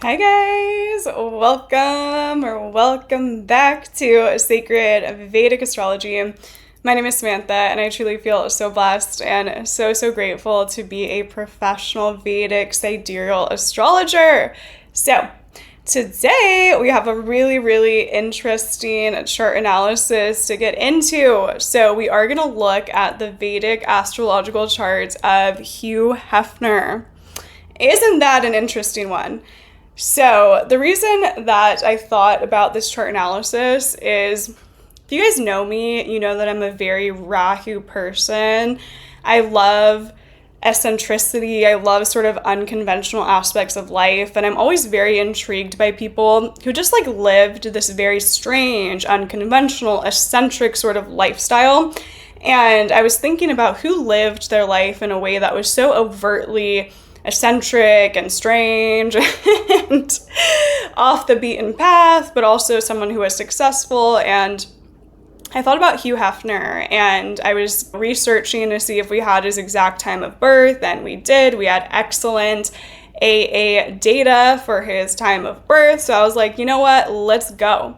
Hi guys, welcome back to Sacred Vedic Astrology. My name is Samantha and I truly feel so blessed and so grateful to be a professional Vedic sidereal astrologer. So today we have a really interesting chart analysis to get into. So we are going to look at the Vedic astrological charts of Hugh Hefner. Isn't that an interesting one? So the reason that I thought about this chart analysis is, if you guys know me, you know that I'm a very Rahu person. I love eccentricity. I love sort of unconventional aspects of life. And I'm always very intrigued by people who just lived this very strange, unconventional, eccentric sort of lifestyle. And I was thinking about who lived their life in a way that was so overtly eccentric and strange and off the beaten path, but also someone who was successful. And I thought about Hugh Hefner, and I was researching to see if we had his exact time of birth, and we did. We had excellent AA data for his time of birth. So I was like, you know what, let's go.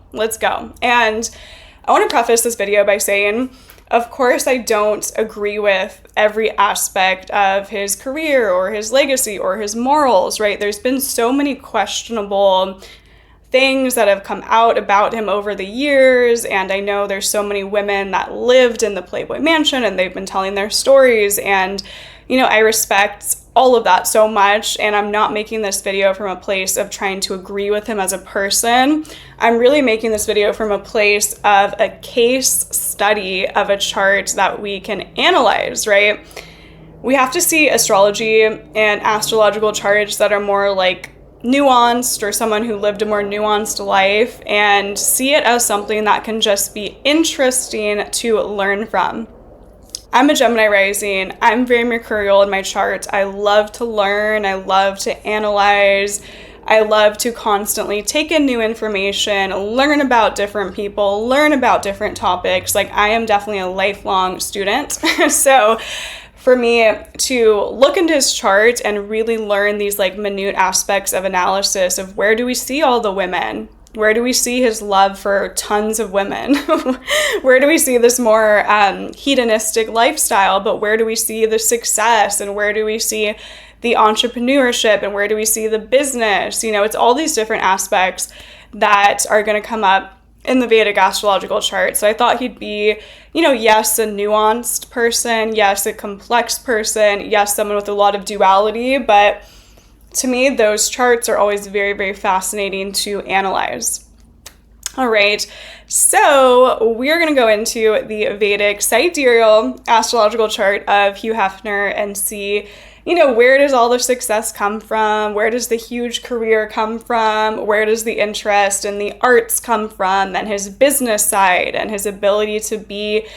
And I want to preface this video by saying, of course, I don't agree with every aspect of his career or his legacy or his morals, right? There's been so many questionable things that have come out about him over the years, and I know there's so many women that lived in the Playboy mansion and they've been telling their stories, and I respect all of that so much, and I'm not making this video from a place of trying to agree with him as a person. I'm really making this video from a place of a case study of a chart that we can analyze, right? We have to see astrology and astrological charts that are more nuanced, or someone who lived a more nuanced life, and see it as something that can just be interesting to learn from. I'm a Gemini rising. I'm very mercurial in my chart. I love to learn. I love to analyze. I love to constantly take in new information, learn about different people, learn about different topics. I am definitely a lifelong student. So for me to look into his chart and really learn these minute aspects of analysis of where do we see all the women? Where do we see his love for tons of women? Where do we see this more hedonistic lifestyle? But where do we see the success? And where do we see the entrepreneurship? And where do we see the business? It's all these different aspects that are going to come up in the Vedic astrological chart. So I thought he'd be, yes, a nuanced person. Yes, a complex person. Yes, someone with a lot of duality. But to me, those charts are always very fascinating to analyze. All right, so we're going to go into the Vedic sidereal astrological chart of Hugh Hefner and see, where does all the success come from? Where does the huge career come from? Where does the interest in the arts come from? And his business side and his ability to be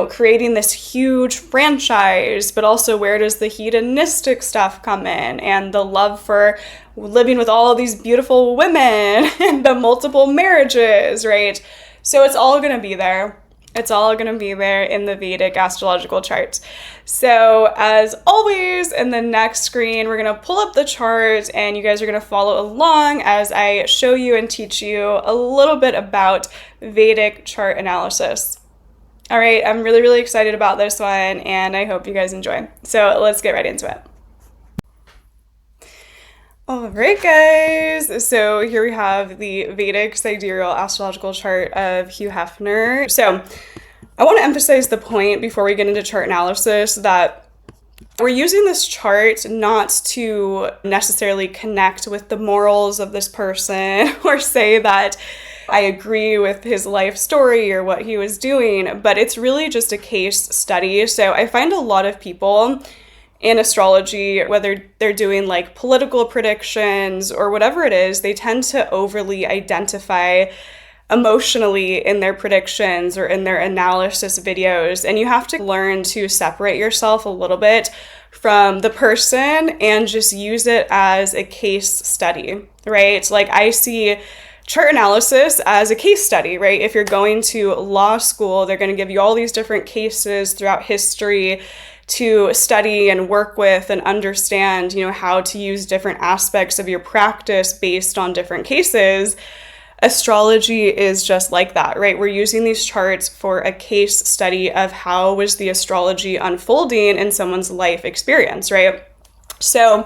creating this huge franchise, but also where does the hedonistic stuff come in, and the love for living with all of these beautiful women and the multiple marriages, right? So it's all going to be there. It's all going to be there in the Vedic astrological charts. So as always, in the next screen, we're going to pull up the chart and you guys are going to follow along as I show you and teach you a little bit about Vedic chart analysis. All right, I'm really excited about this one, and I hope you guys enjoy. So let's get right into it. All right, guys. So here we have the Vedic sidereal astrological chart of Hugh Hefner. So I want to emphasize the point before we get into chart analysis that we're using this chart not to necessarily connect with the morals of this person or say that I agree with his life story or what he was doing, but it's really just a case study. So I find a lot of people in astrology, whether they're doing political predictions or whatever it is, they tend to overly identify emotionally in their predictions or in their analysis videos. And you have to learn to separate yourself a little bit from the person and just use it as a case study, right? I see chart analysis as a case study, right? If you're going to law school, they're going to give you all these different cases throughout history to study and work with and understand, how to use different aspects of your practice based on different cases, astrology is just like that, right? We're using these charts for a case study of how was the astrology unfolding in someone's life experience, right? So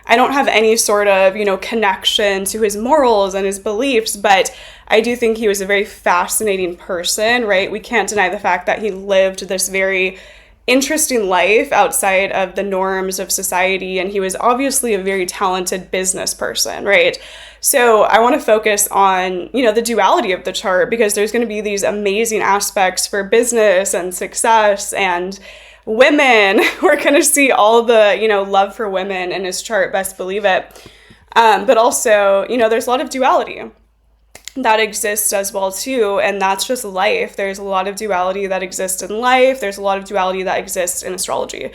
I don't have any sort of, connection to his morals and his beliefs, but I do think he was a very fascinating person, right? We can't deny the fact that he lived this very interesting life outside of the norms of society, and he was obviously a very talented business person, right? So I want to focus on, the duality of the chart, because there's going to be these amazing aspects for business and success and women. We're going to see all the, love for women in his chart, best believe it. But also, there's a lot of duality that exists as well too, and that's just life. There's a lot of duality that exists in life. There's a lot of duality that exists in astrology.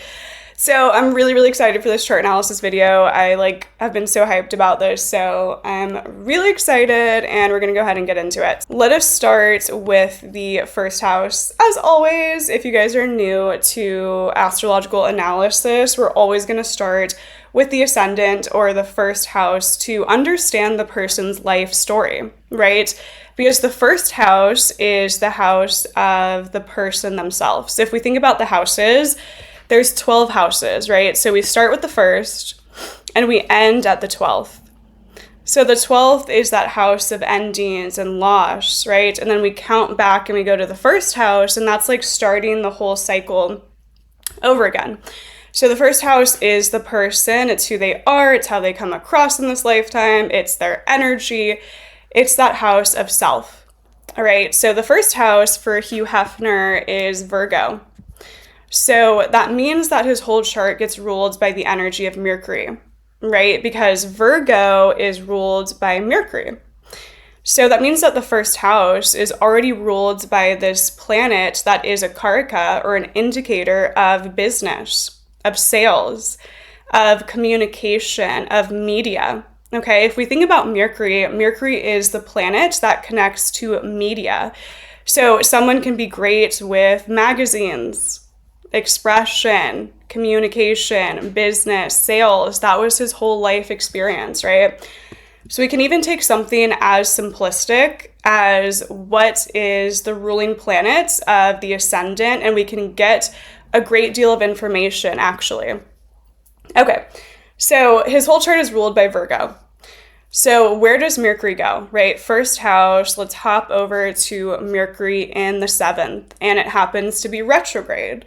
So I'm really, really excited for this chart analysis video. I've been so hyped about this, so I'm really excited, and we're gonna go ahead and get into it. Let us start with the first house. As always, if you guys are new to astrological analysis, we're always gonna start with the ascendant or the first house to understand the person's life story, right? Because the first house is the house of the person themselves. If we think about the houses, there's 12 houses, right? So we start with the first and we end at the 12th. So the 12th is that house of endings and loss, right? And then we count back and we go to the first house, and that's like starting the whole cycle over again. So the first house is the person, it's who they are, it's how they come across in this lifetime, it's their energy, it's that house of self. All right, so the first house for Hugh Hefner is Virgo. So that means that his whole chart gets ruled by the energy of Mercury, right? Because Virgo is ruled by Mercury. So that means that the first house is already ruled by this planet that is a karaka, or an indicator of business, of sales, of communication, of media. Okay, if we think about Mercury, Mercury is the planet that connects to media. So someone can be great with magazines, expression, communication, business, sales. That was his whole life experience, right? So we can even take something as simplistic as what is the ruling planet of the ascendant, and we can get a great deal of information, actually. Okay, so his whole chart is ruled by Virgo. So where does Mercury go, right? First house, let's hop over to Mercury in the 7th, and it happens to be retrograde.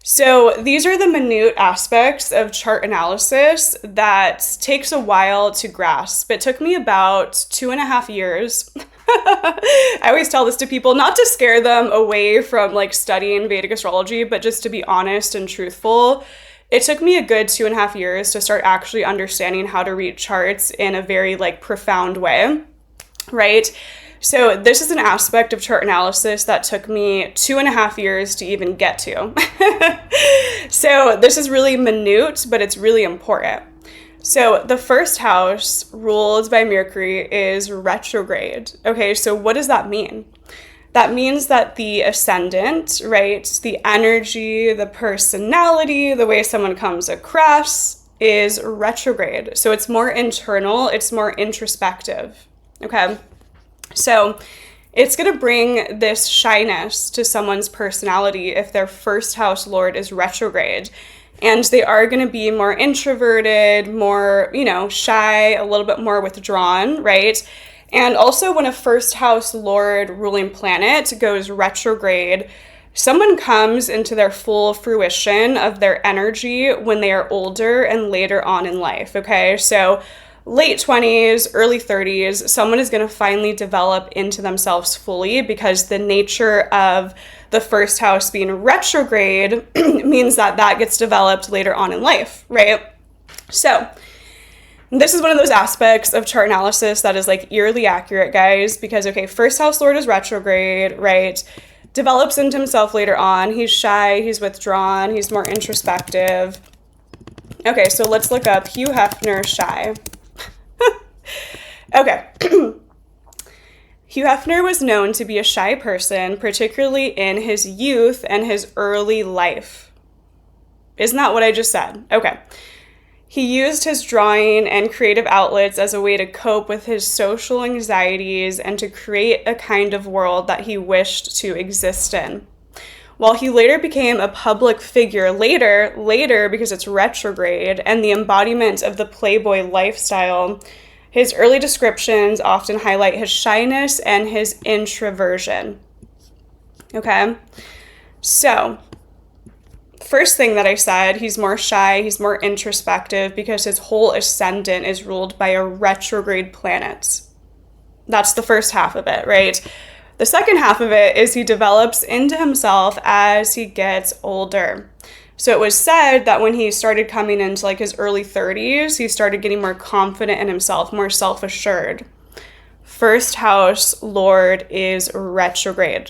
So these are the minute aspects of chart analysis that takes a while to grasp. It took me about 2.5 years. I always tell this to people, not to scare them away from studying Vedic astrology, but just to be honest and truthful. It took me a good 2.5 years to start actually understanding how to read charts in a very profound way, right? So this is an aspect of chart analysis that took me 2.5 years to even get to. So this is really minute, but it's really important. So the first house ruled by Mercury is retrograde. Okay, so what does that mean? That means that the ascendant, right, the energy, the personality, the way someone comes across is retrograde. So it's more internal, it's more introspective, okay? So it's going to bring this shyness to someone's personality if their first house lord is retrograde. And they are going to be more introverted, more, shy, a little bit more withdrawn, right? And also when a first house lord ruling planet goes retrograde, someone comes into their full fruition of their energy when they are older and later on in life, okay? So late 20s, early 30s, someone is going to finally develop into themselves fully, because the nature of the first house being retrograde means that gets developed later on in life, right? So this is one of those aspects of chart analysis that is eerily accurate, guys, because, okay, first house lord is retrograde, right? Develops into himself later on. He's shy, he's withdrawn, he's more introspective. Okay, so let's look up Hugh Hefner shy. Okay. Hugh Hefner was known to be a shy person, particularly in his youth and his early life. Isn't that what I just said? Okay. He used his drawing and creative outlets as a way to cope with his social anxieties and to create a kind of world that he wished to exist in. While he later became a public figure later because it's retrograde and the embodiment of the Playboy lifestyle, his early descriptions often highlight his shyness and his introversion. Okay? So, first thing that I said, he's more shy, he's more introspective because his whole ascendant is ruled by a retrograde planet. That's the first half of it, right? The second half of it is he develops into himself as he gets older. So it was said that when he started coming into like his early 30s, he started getting more confident in himself, more self-assured. First house Lord is retrograde.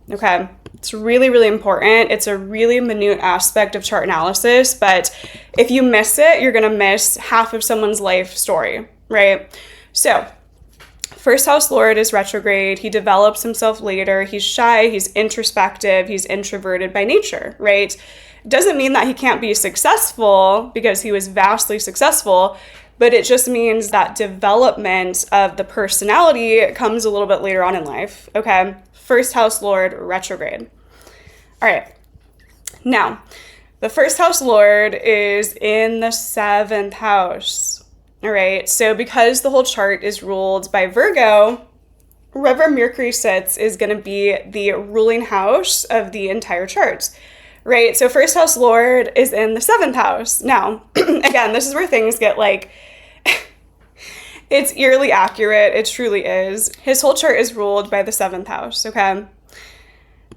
Okay, it's really, really important. It's a really minute aspect of chart analysis, but if you miss it, you're going to miss half of someone's life story, right? So, first house Lord is retrograde. He develops himself later. He's shy. He's introspective. He's introverted by nature, right? Doesn't mean that he can't be successful because he was vastly successful, but it just means that development of the personality comes a little bit later on in life, okay? First house Lord, retrograde. All right. Now, the first house Lord is in the 7th house. All right. So because the whole chart is ruled by Virgo, wherever Mercury sits is going to be the ruling house of the entire chart. Right? So first house Lord is in the 7th house. Now, again, this is where things get like, it's eerily accurate. It truly is. His whole chart is ruled by the 7th house, okay?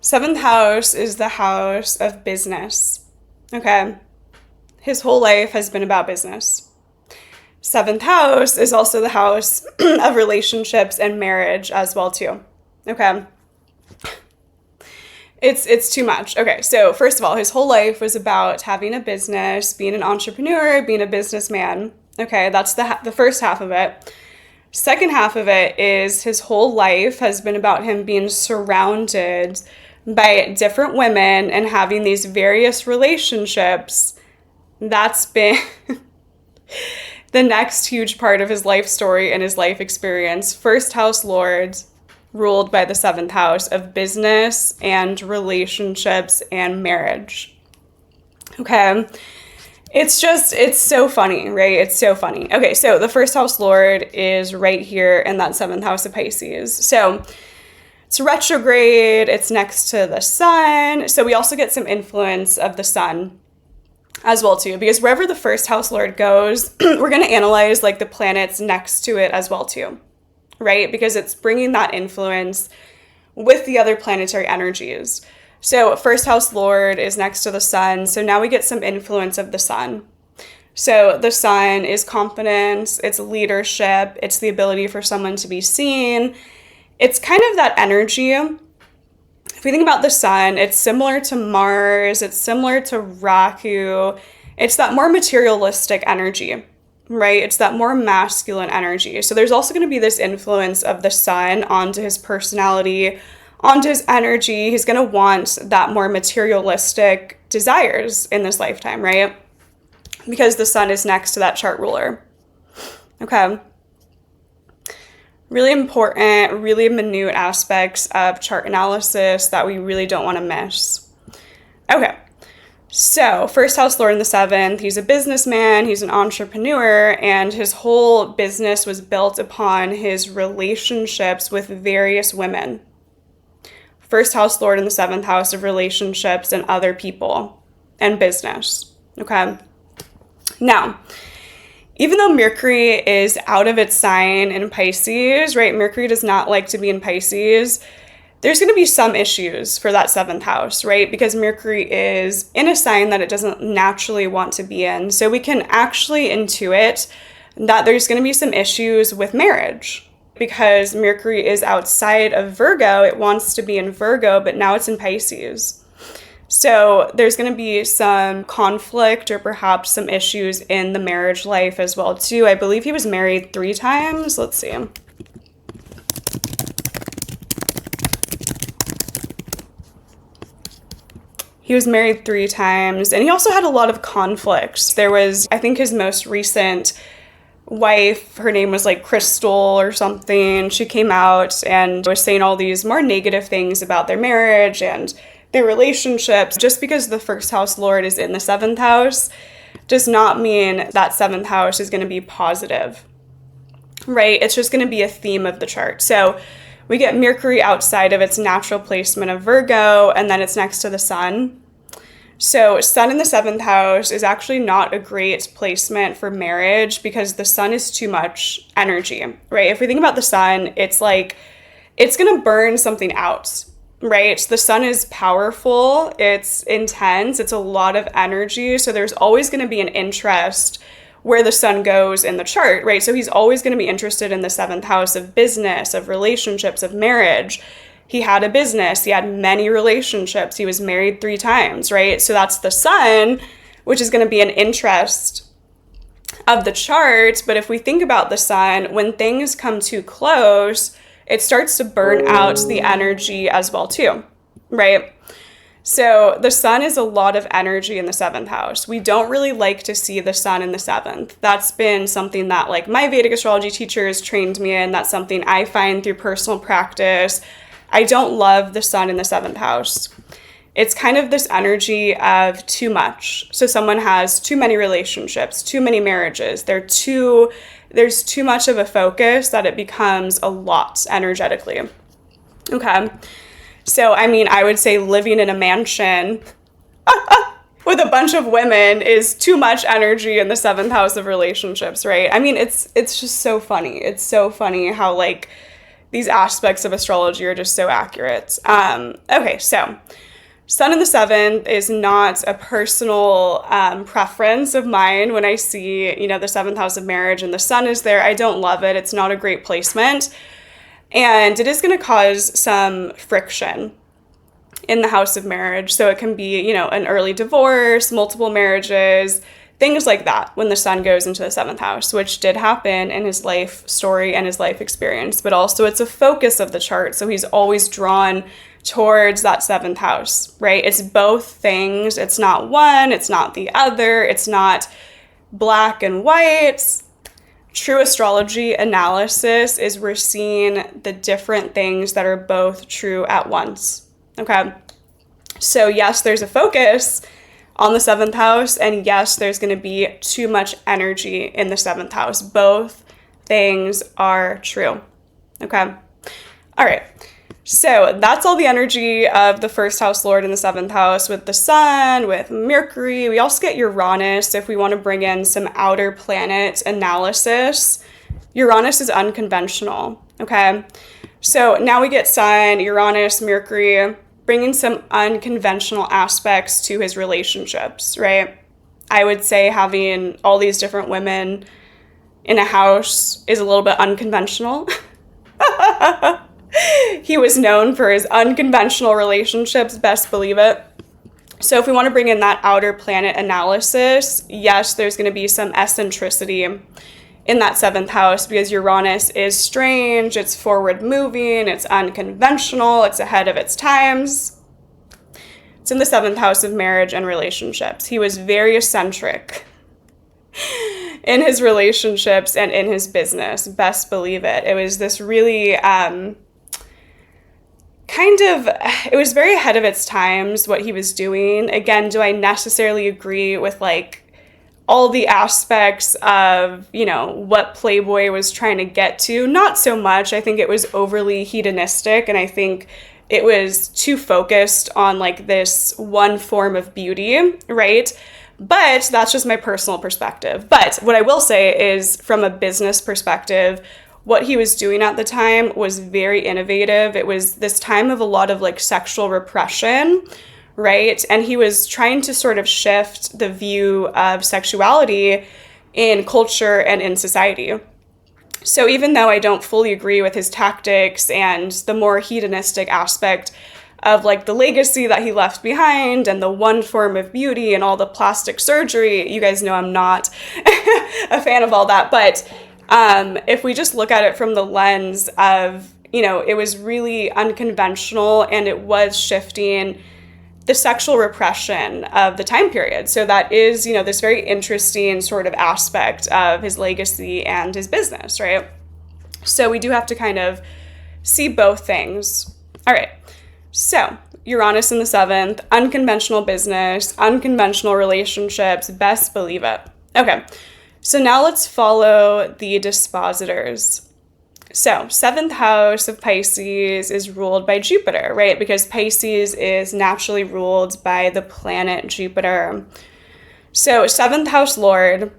7th house is the house of business, okay? His whole life has been about business. 7th house is also the house of relationships and marriage as well, too, okay? It's too much. Okay, so first of all, his whole life was about having a business, being an entrepreneur, being a businessman. Okay, that's the first half of it. Second half of it is his whole life has been about him being surrounded by different women and having these various relationships. That's been the next huge part of his life story and his life experience. First house Lord, ruled by the 7th house of business and relationships and marriage. Okay. It's so funny, right? It's so funny. Okay, so the first house Lord is right here in that 7th house of Pisces. So it's retrograde, it's next to the sun. So we also get some influence of the sun as well too, because wherever the first house Lord goes, we're going to analyze like the planets next to it as well too, right? Because it's bringing that influence with the other planetary energies. So first house Lord is next to the sun. So now we get some influence of the sun. So the sun is confidence, it's leadership, it's the ability for someone to be seen. It's kind of that energy. If we think about the sun, it's similar to Mars, it's similar to Rahu. It's that more materialistic energy, right? It's that more masculine energy. So there's also going to be this influence of the sun onto his personality, onto his energy. He's going to want that more materialistic desires in this lifetime, right? Because the sun is next to that chart ruler. Okay. Really important, really minute aspects of chart analysis that we really don't want to miss. Okay. So, first house Lord in the 7th, he's a businessman, he's an entrepreneur, and his whole business was built upon his relationships with various women. First house Lord in the 7th house of relationships and other people and business, okay? Now, even though Mercury is out of its sign in Pisces, right? Mercury does not like to be in Pisces. There's going to be some issues for that 7th house, right? Because Mercury is in a sign that it doesn't naturally want to be in. So we can actually intuit that there's going to be some issues with marriage. Because Mercury is outside of Virgo, it wants to be in Virgo, but now it's in Pisces. So there's going to be some conflict or perhaps some issues in the marriage life as well, too. I believe he was married 3 times. Let's see. He was married 3 times, and he also had a lot of conflicts. There was, I think his most recent wife, her name was like Crystal or something. She came out and was saying all these more negative things about their marriage and their relationships. Just because the first house lord is in the 7th house does not mean that 7th house is going to be positive, right? It's just going to be a theme of the chart. So we get Mercury outside of its natural placement of Virgo, and then it's next to the sun. So sun in the 7th house is actually not a great placement for marriage because the sun is too much energy, right? If we think about the sun, it's like, it's going to burn something out, right? The sun is powerful, it's intense, it's a lot of energy. So there's always going to be an interest where the sun goes in the chart, right? So he's always going to be interested in the 7th house of business, of relationships, of marriage. He had a business, he had many relationships, he was married 3 times, right? So that's the sun, which is going to be an interest of the chart. But if we think about the sun, when things come too close, it starts to burn out the energy as well too, right? So the sun is a lot of energy in the 7th house. We don't really like to see the sun in the 7th. That's been something that like my Vedic astrology teachers trained me in. That's something I find through personal practice. I don't love the sun in the 7th house. It's kind of this energy of too much. So someone has too many relationships, too many marriages. There's too much of a focus that it becomes a lot energetically. Okay. So, I mean, I would say living in a mansion with a bunch of women is too much energy in the 7th house of relationships, right? I mean, it's just so funny. It's so funny how like these aspects of astrology are just so accurate. Okay, so sun in the 7th is not a personal preference of mine. When I see, the 7th house of marriage and the sun is there, I don't love it. It's not a great placement. And it is going to cause some friction in the house of marriage. So it can be, an early divorce, multiple marriages, things like that when the sun goes into the 7th house, which did happen in his life story and his life experience. But also it's a focus of the chart. So he's always drawn towards that 7th house, right? It's both things. It's not one, it's not the other. It's not black and white. True astrology analysis is we're seeing the different things that are both true at once, okay? So yes, there's a focus on the 7th house, and yes, there's going to be too much energy in the 7th house. Both things are true, okay? All right, so that's all the energy of the first house lord in the 7th house with the sun, with Mercury. We also get Uranus if we want to bring in some outer planet analysis. Uranus is unconventional, okay? So now we get sun, Uranus, Mercury, bringing some unconventional aspects to his relationships, right? I would say having all these different women in a house is a little bit unconventional. He was known for his unconventional relationships, best believe it. So if we want to bring in that outer planet analysis, yes, there's going to be some eccentricity in that 7th house because Uranus is strange, it's forward moving, it's unconventional, it's ahead of its times. It's in the 7th house of marriage and relationships. He was very eccentric in his relationships and in his business, best believe it. It was this really it was very ahead of its times what he was doing. Again, do I necessarily agree with like all the aspects of, what Playboy was trying to get to? Not so much. I think it was overly hedonistic, and I think it was too focused on like this one form of beauty, right? But that's just my personal perspective. But what I will say is from a business perspective, what he was doing at the time was very innovative. It was this time of a lot of like sexual repression, right? And he was trying to sort of shift the view of sexuality in culture and in society. So even though I don't fully agree with his tactics and the more hedonistic aspect of like the legacy that he left behind and the one form of beauty and all the plastic surgery, you guys know I'm not a fan of all that. But if we just look at it from the lens of, it was really unconventional and it was shifting the sexual repression of the time period. So that is, this very interesting sort of aspect of his legacy and his business, right? So we do have to kind of see both things. All right. So Uranus in the 7th, unconventional business, unconventional relationships, best believe it. Okay. So now let's follow the dispositors. So 7th house of Pisces is ruled by Jupiter, right? Because Pisces is naturally ruled by the planet Jupiter. So 7th house Lord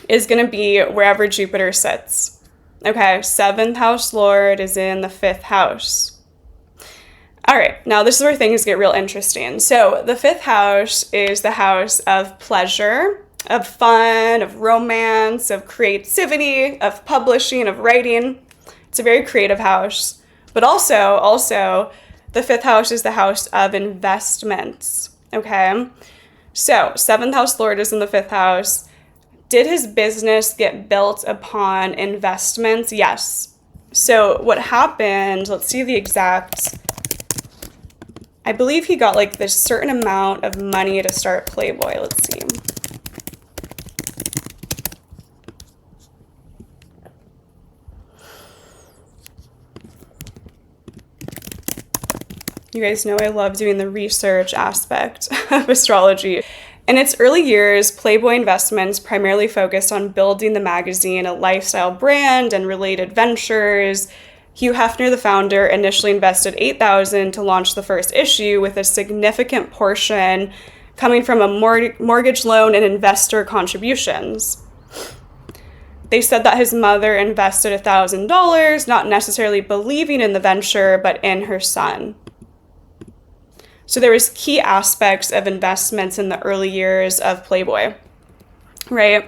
is going to be wherever Jupiter sits. Okay, 7th house Lord is in the 5th house. All right, now this is where things get real interesting. So the 5th house is the house of pleasure, of fun, of romance, of creativity, of publishing, of writing. It's a very creative house. But also, the 5th house is the house of investments, okay? So 7th house Lord is in the 5th house. Did his business get built upon investments? Yes. So what happened, let's see the exact, I believe he got like this certain amount of money to start Playboy. Let's see. You guys know I love doing the research aspect of astrology. In its early years, Playboy Investments primarily focused on building the magazine a lifestyle brand and related ventures. Hugh Hefner, the founder, initially invested $8,000 to launch the first issue, with a significant portion coming from a mortgage loan and investor contributions. They said that his mother invested $1,000, not necessarily believing in the venture, but in her son. So there was key aspects of investments in the early years of Playboy, right?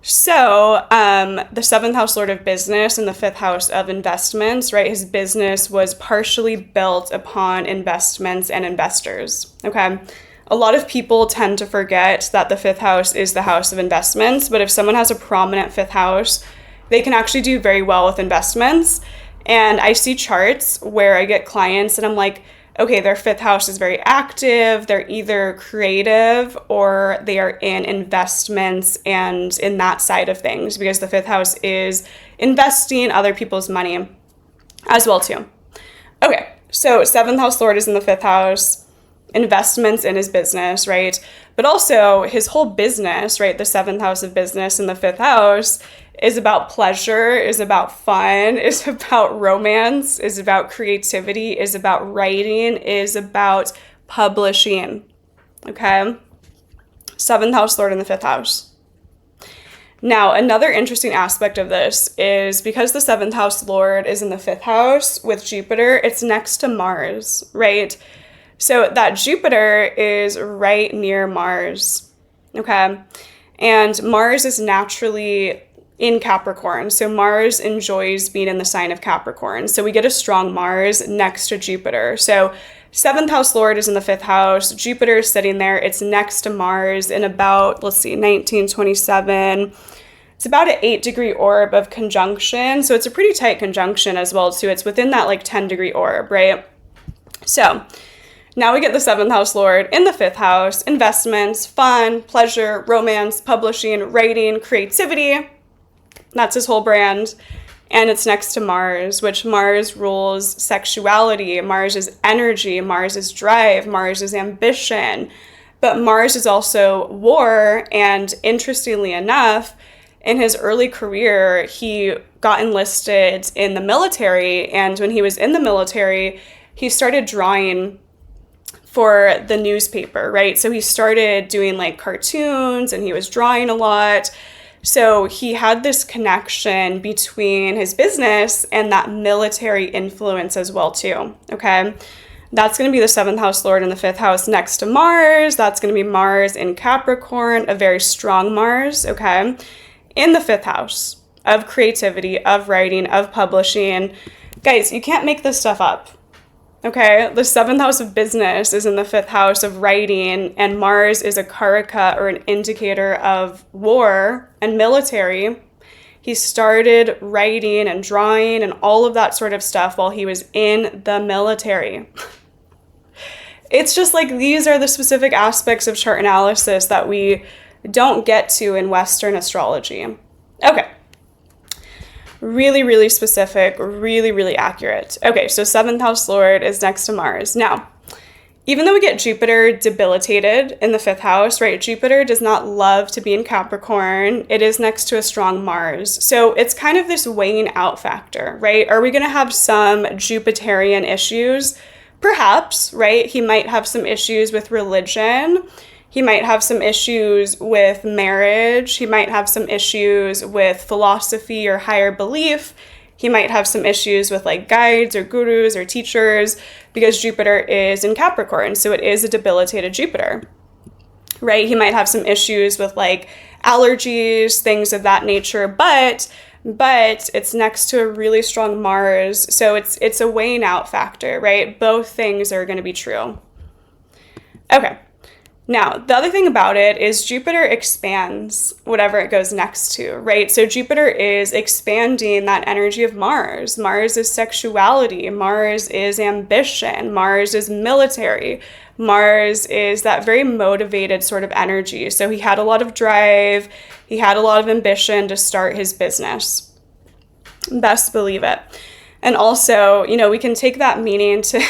So the 7th house Lord of business and the 5th house of investments, right? His business was partially built upon investments and investors, okay? A lot of people tend to forget that the 5th house is the house of investments, but if someone has a prominent 5th house, they can actually do very well with investments. And I see charts where I get clients and I'm like, okay, their 5th house is very active. They're either creative or they are in investments and in that side of things, because the 5th house is investing other people's money as well too. Okay, so 7th house Lord is in the 5th house, investments in his business, right? But also his whole business, right? The 7th house of business and the 5th house is about pleasure, is about fun, is about romance, is about creativity, is about writing, is about publishing, okay? 7th house Lord in the 5th house. Now, another interesting aspect of this is because the 7th house Lord is in the 5th house with Jupiter, it's next to Mars, right? So that Jupiter is right near Mars, okay? And Mars is naturally in Capricorn. So Mars enjoys being in the sign of Capricorn. So we get a strong Mars next to Jupiter. So 7th house Lord is in the 5th house. Jupiter is sitting there. It's next to Mars in about, 1927. It's about an 8-degree orb of conjunction. So it's a pretty tight conjunction as well too. It's within that 10-degree orb, right? So now we get the 7th house Lord in the 5th house, investments, fun, pleasure, romance, publishing, writing, creativity. That's his whole brand. And it's next to Mars, which Mars rules sexuality. Mars is energy. Mars is drive. Mars is ambition. But Mars is also war. And interestingly enough, in his early career, he got enlisted in the military. And when he was in the military, he started drawing for the newspaper, right? So he started doing cartoons and he was drawing a lot. So he had this connection between his business and that military influence as well too, okay? That's going to be the 7th house Lord in the 5th house next to Mars. That's going to be Mars in Capricorn, a very strong Mars, okay? In the 5th house of creativity, of writing, of publishing. Guys, you can't make this stuff up. Okay, the 7th house of business is in the 5th house of writing, and Mars is a karaka, or an indicator of war and military. He started writing and drawing and all of that sort of stuff while he was in the military. it's just like these are the specific aspects of chart analysis that we don't get to in Western astrology. Okay. Really, really specific, really, really accurate. Okay, so 7th house lord is next to Mars. Now, even though we get Jupiter debilitated in the 5th house, right? Jupiter does not love to be in Capricorn. It is next to a strong Mars. So it's kind of this weighing out factor, right? Are we going to have some Jupiterian issues? Perhaps, right? He might have some issues with religion. He might have some issues with marriage. He might have some issues with philosophy or higher belief. He might have some issues with like guides or gurus or teachers because Jupiter is in Capricorn. So it is a debilitated Jupiter, right? He might have some issues with like allergies, things of that nature, but it's next to a really strong Mars. So it's a weighing out factor, right? Both things are going to be true. Okay. Now, the other thing about it is Jupiter expands whatever it goes next to, right? So Jupiter is expanding that energy of Mars. Mars is sexuality. Mars is ambition. Mars is military. Mars is that very motivated sort of energy. So he had a lot of drive. He had a lot of ambition to start his business. Best believe it. And also, we can take that meaning to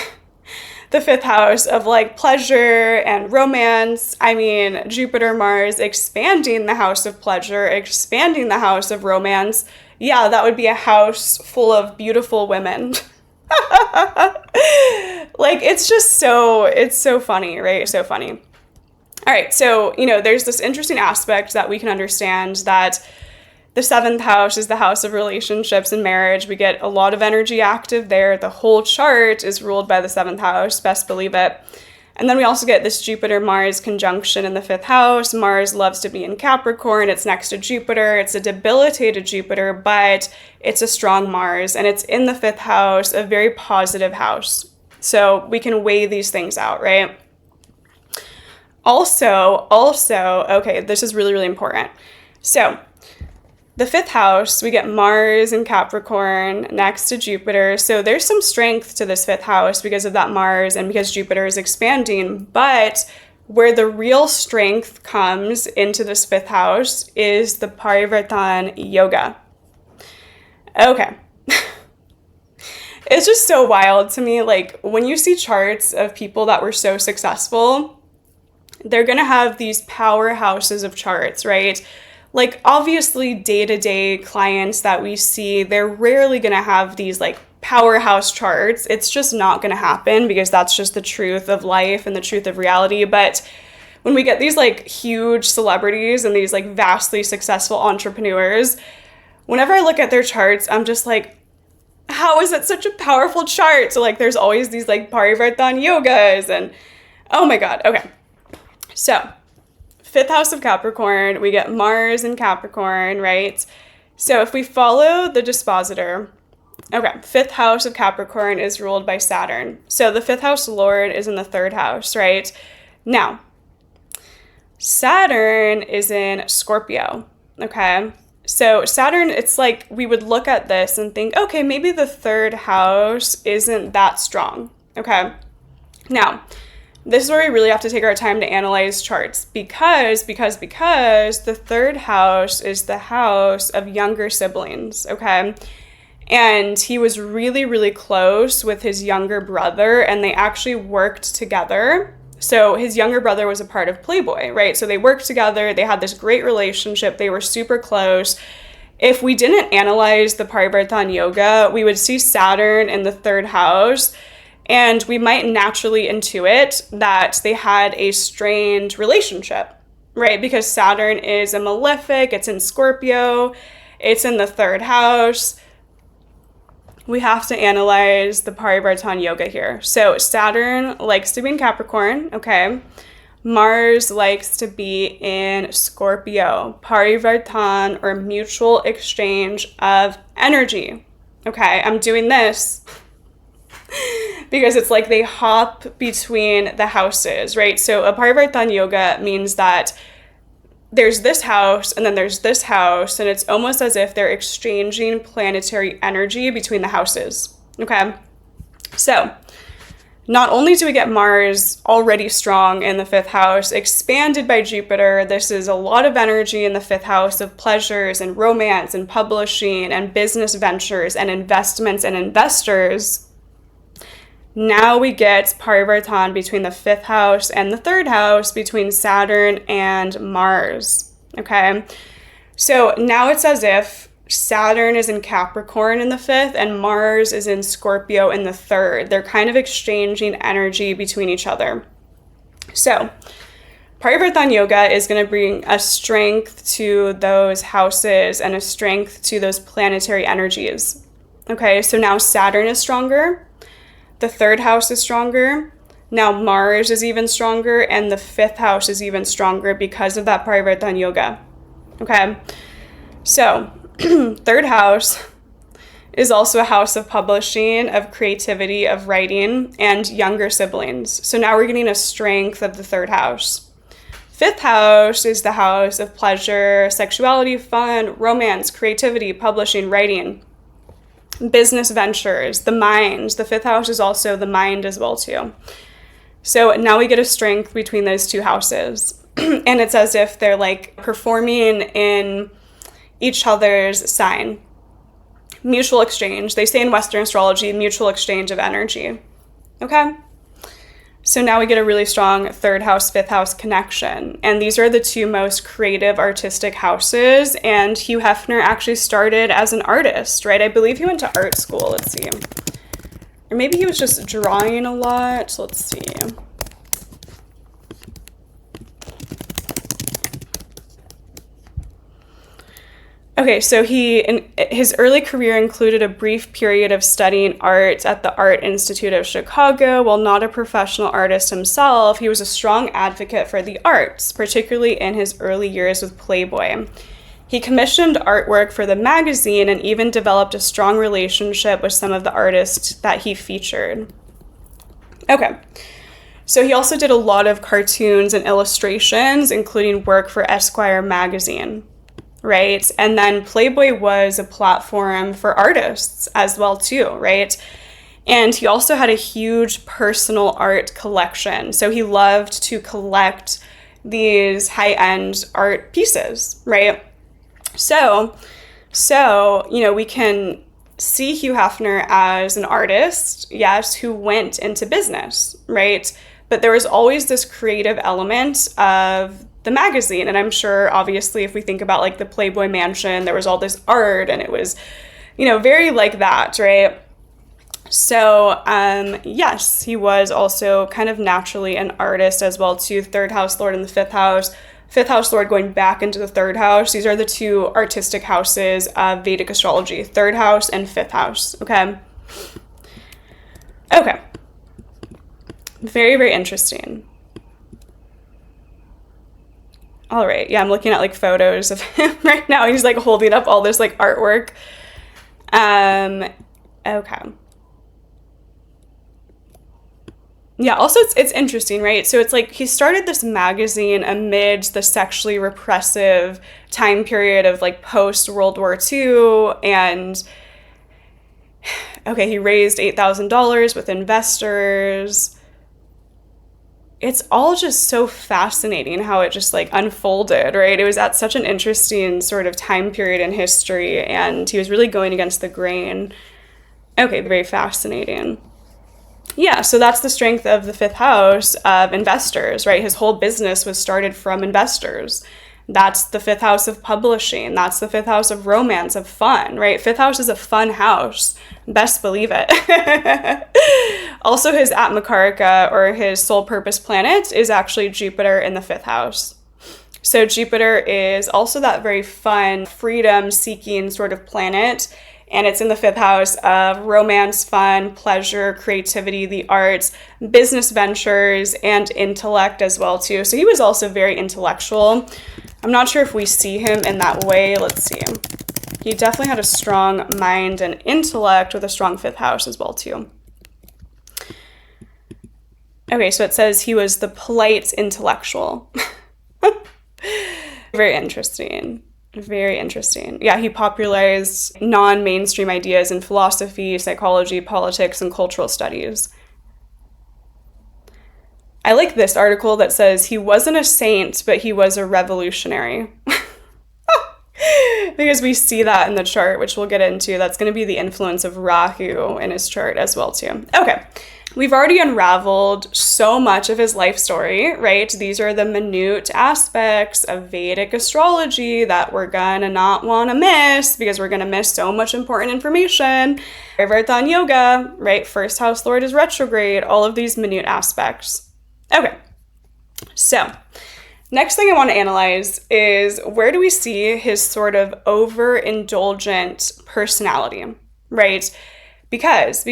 the 5th house of like pleasure and romance. I mean, Jupiter, Mars expanding the house of pleasure, expanding the house of romance. Yeah, that would be a house full of beautiful women. Like, it's so funny, right? So funny. All right, so, there's this interesting aspect that we can understand that the 7th house is the house of relationships and marriage. We get a lot of energy active there. The whole chart is ruled by the 7th house, best believe it. And then we also get this Jupiter-Mars conjunction in the 5th house. Mars loves to be in Capricorn. It's next to Jupiter. It's a debilitated Jupiter, but it's a strong Mars. And it's in the 5th house, a very positive house. So we can weigh these things out, right? Also, okay, this is really, really important. So the 5th house, we get Mars in Capricorn next to Jupiter. So there's some strength to this 5th house because of that Mars and because Jupiter is expanding. But where the real strength comes into this 5th house is the Parivartan Yoga. Okay. It's just so wild to me. Like, when you see charts of people that were so successful, they're going to have these powerhouses of charts, right? Like, obviously, day-to-day clients that we see, they're rarely going to have these, like, powerhouse charts. It's just not going to happen because that's just the truth of life and the truth of reality. But when we get these, like, huge celebrities and these, like, vastly successful entrepreneurs, whenever I look at their charts, I'm just like, how is it such a powerful chart? So, like, there's always these, like, Parivartan yogas and, oh my God. Okay. So 5th house of Capricorn, we get Mars in Capricorn, right? So if we follow the dispositor, okay, 5th house of Capricorn is ruled by Saturn. So the 5th house lord is in the 3rd house, right? Now, Saturn is in Scorpio, okay? So Saturn, it's like we would look at this and think, okay, maybe the 3rd house isn't that strong, okay? Now, this is where we really have to take our time to analyze charts because the 3rd house is the house of younger siblings, okay? And he was really, really close with his younger brother, and they actually worked together. So his younger brother was a part of Playboy, right? So they worked together. They had this great relationship. They were super close. If we didn't analyze the Parivartan Yoga, we would see Saturn in the 3rd house, and we might naturally intuit that they had a strained relationship, right? Because Saturn is a malefic, it's in Scorpio, it's in the 3rd house. We have to analyze the Parivartan Yoga here. So Saturn likes to be in Capricorn, okay? Mars likes to be in Scorpio. Parivartan, or mutual exchange of energy. Okay, I'm doing this because it's like they hop between the houses, right? So a Parivartan Yoga means that there's this house and then there's this house, and it's almost as if they're exchanging planetary energy between the houses, okay? So not only do we get Mars already strong in the 5th house, expanded by Jupiter, this is a lot of energy in the 5th house of pleasures and romance and publishing and business ventures and investments and investors. Now we get parivartan between the 5th house and the 3rd house, between Saturn and Mars, okay? So now it's as if Saturn is in Capricorn in the 5th and Mars is in Scorpio in the 3rd. They're kind of exchanging energy between each other. So Parivartan Yoga is going to bring a strength to those houses and a strength to those planetary energies. Okay, so now Saturn is stronger. The 3rd house is stronger. Now Mars is even stronger, and the 5th house is even stronger because of that Parivartan Yoga. Okay, so 3rd house is also a house of publishing, of creativity, of writing, and younger siblings. So now we're getting a strength of the 3rd house. 5th house is the house of pleasure, sexuality, fun, romance, creativity, publishing, writing, business ventures, the mind. The 5th house is also the mind as well too. So now we get a strength between those two houses. And it's as if they're like performing in each other's sign. Mutual exchange. They say in Western astrology, mutual exchange of energy. Okay? So now we get a really strong 3rd house, 5th house connection. And these are the two most creative artistic houses. And Hugh Hefner actually started as an artist, right? I believe he went to art school. Let's see. Or maybe he was just drawing a lot. Let's see. Okay, so his early career included a brief period of studying art at the Art Institute of Chicago. While not a professional artist himself, he was a strong advocate for the arts, particularly in his early years with Playboy. He commissioned artwork for the magazine and even developed a strong relationship with some of the artists that he featured. Okay, so he also did a lot of cartoons and illustrations, including work for Esquire magazine. Right? And then Playboy was a platform for artists as well too, right? And he also had a huge personal art collection. So he loved to collect these high-end art pieces, right? So, we can see Hugh Hefner as an artist, yes, who went into business, right? But there was always this creative element of the magazine. And I'm sure, obviously, if we think about like the Playboy mansion, there was all this art and it was, very like that, right? So, yes, he was also kind of naturally an artist as well too. 3rd house lord in the 5th house, 5th house lord going back into the 3rd house. These are the two artistic houses of Vedic astrology, 3rd house and 5th house, okay? Okay. Very, very interesting. All right, yeah, I'm looking at like photos of him right now. He's like holding up all this like artwork. Okay. Yeah, also it's interesting, right? So it's like he started this magazine amid the sexually repressive time period of like post-World War II. And okay, he raised $8,000 with investors. It's all just so fascinating how it just like unfolded, right? It was at such an interesting sort of time period in history, and he was really going against the grain. Okay, very fascinating. Yeah, so that's the strength of the 5th house of investors, right? His whole business was started from investors. That's the 5th house of publishing. That's the 5th house of romance, of fun, right? 5th house is a fun house. Best believe it. Also, his Atmakarika, or his sole purpose planet, is actually Jupiter in the 5th house. So Jupiter is also that very fun, freedom-seeking sort of planet. And it's in the 5th house of romance, fun, pleasure, creativity, the arts, business ventures, and intellect as well too. So he was also very intellectual. I'm not sure if we see him in that way. Let's see. He definitely had a strong mind and intellect with a strong 5th house as well too. Okay, so it says he was the polite intellectual. Very interesting. Very interesting. Yeah, he popularized non-mainstream ideas in philosophy, psychology, politics, and cultural studies. I like this article that says he wasn't a saint, but he was a revolutionary. Because we see that in the chart, which we'll get into. That's going to be the influence of Rahu in his chart as well, too. Okay. We've already unraveled so much of his life story, right? These are the minute aspects of Vedic astrology that we're gonna not want to miss because we're gonna miss so much important information. Vardhan Yoga, right? First house lord is retrograde, all of these minute aspects. Okay, so next thing I want to analyze is where do we see his sort of overindulgent personality, right? Because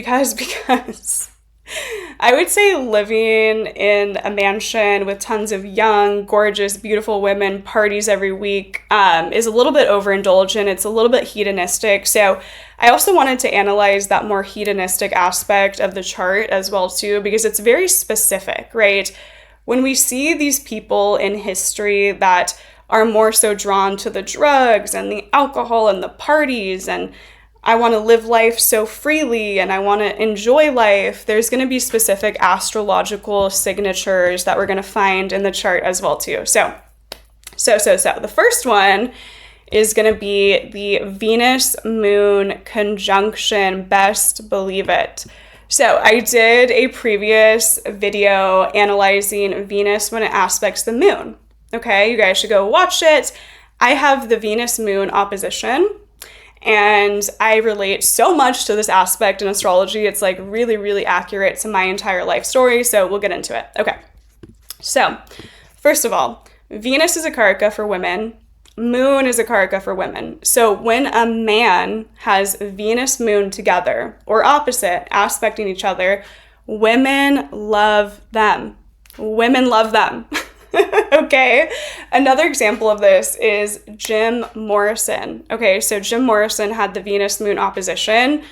I would say living in a mansion with tons of young, gorgeous, beautiful women, parties every week, is a little bit overindulgent. It's a little bit hedonistic. So I also wanted to analyze that more hedonistic aspect of the chart as well too, because it's very specific, right? When we see these people in history that are more so drawn to the drugs and the alcohol and the parties and I want to live life so freely and I want to enjoy life, there's going to be specific astrological signatures that we're going to find in the chart as well too. So. The first one is going to be the Venus-Moon conjunction, best believe it. So I did a previous video analyzing Venus when it aspects the moon. Okay, you guys should go watch it. I have the Venus-Moon opposition. And I relate so much to this aspect in astrology. It's like really, really accurate to my entire life story. So we'll get into it. Okay. So first of all, Venus is a karaka for women. Moon is a karaka for women. So when a man has Venus, Moon together or opposite aspecting each other, women love them. Women love them. Okay, another example of this is Jim Morrison. Okay, so Jim Morrison had the Venus-Moon opposition.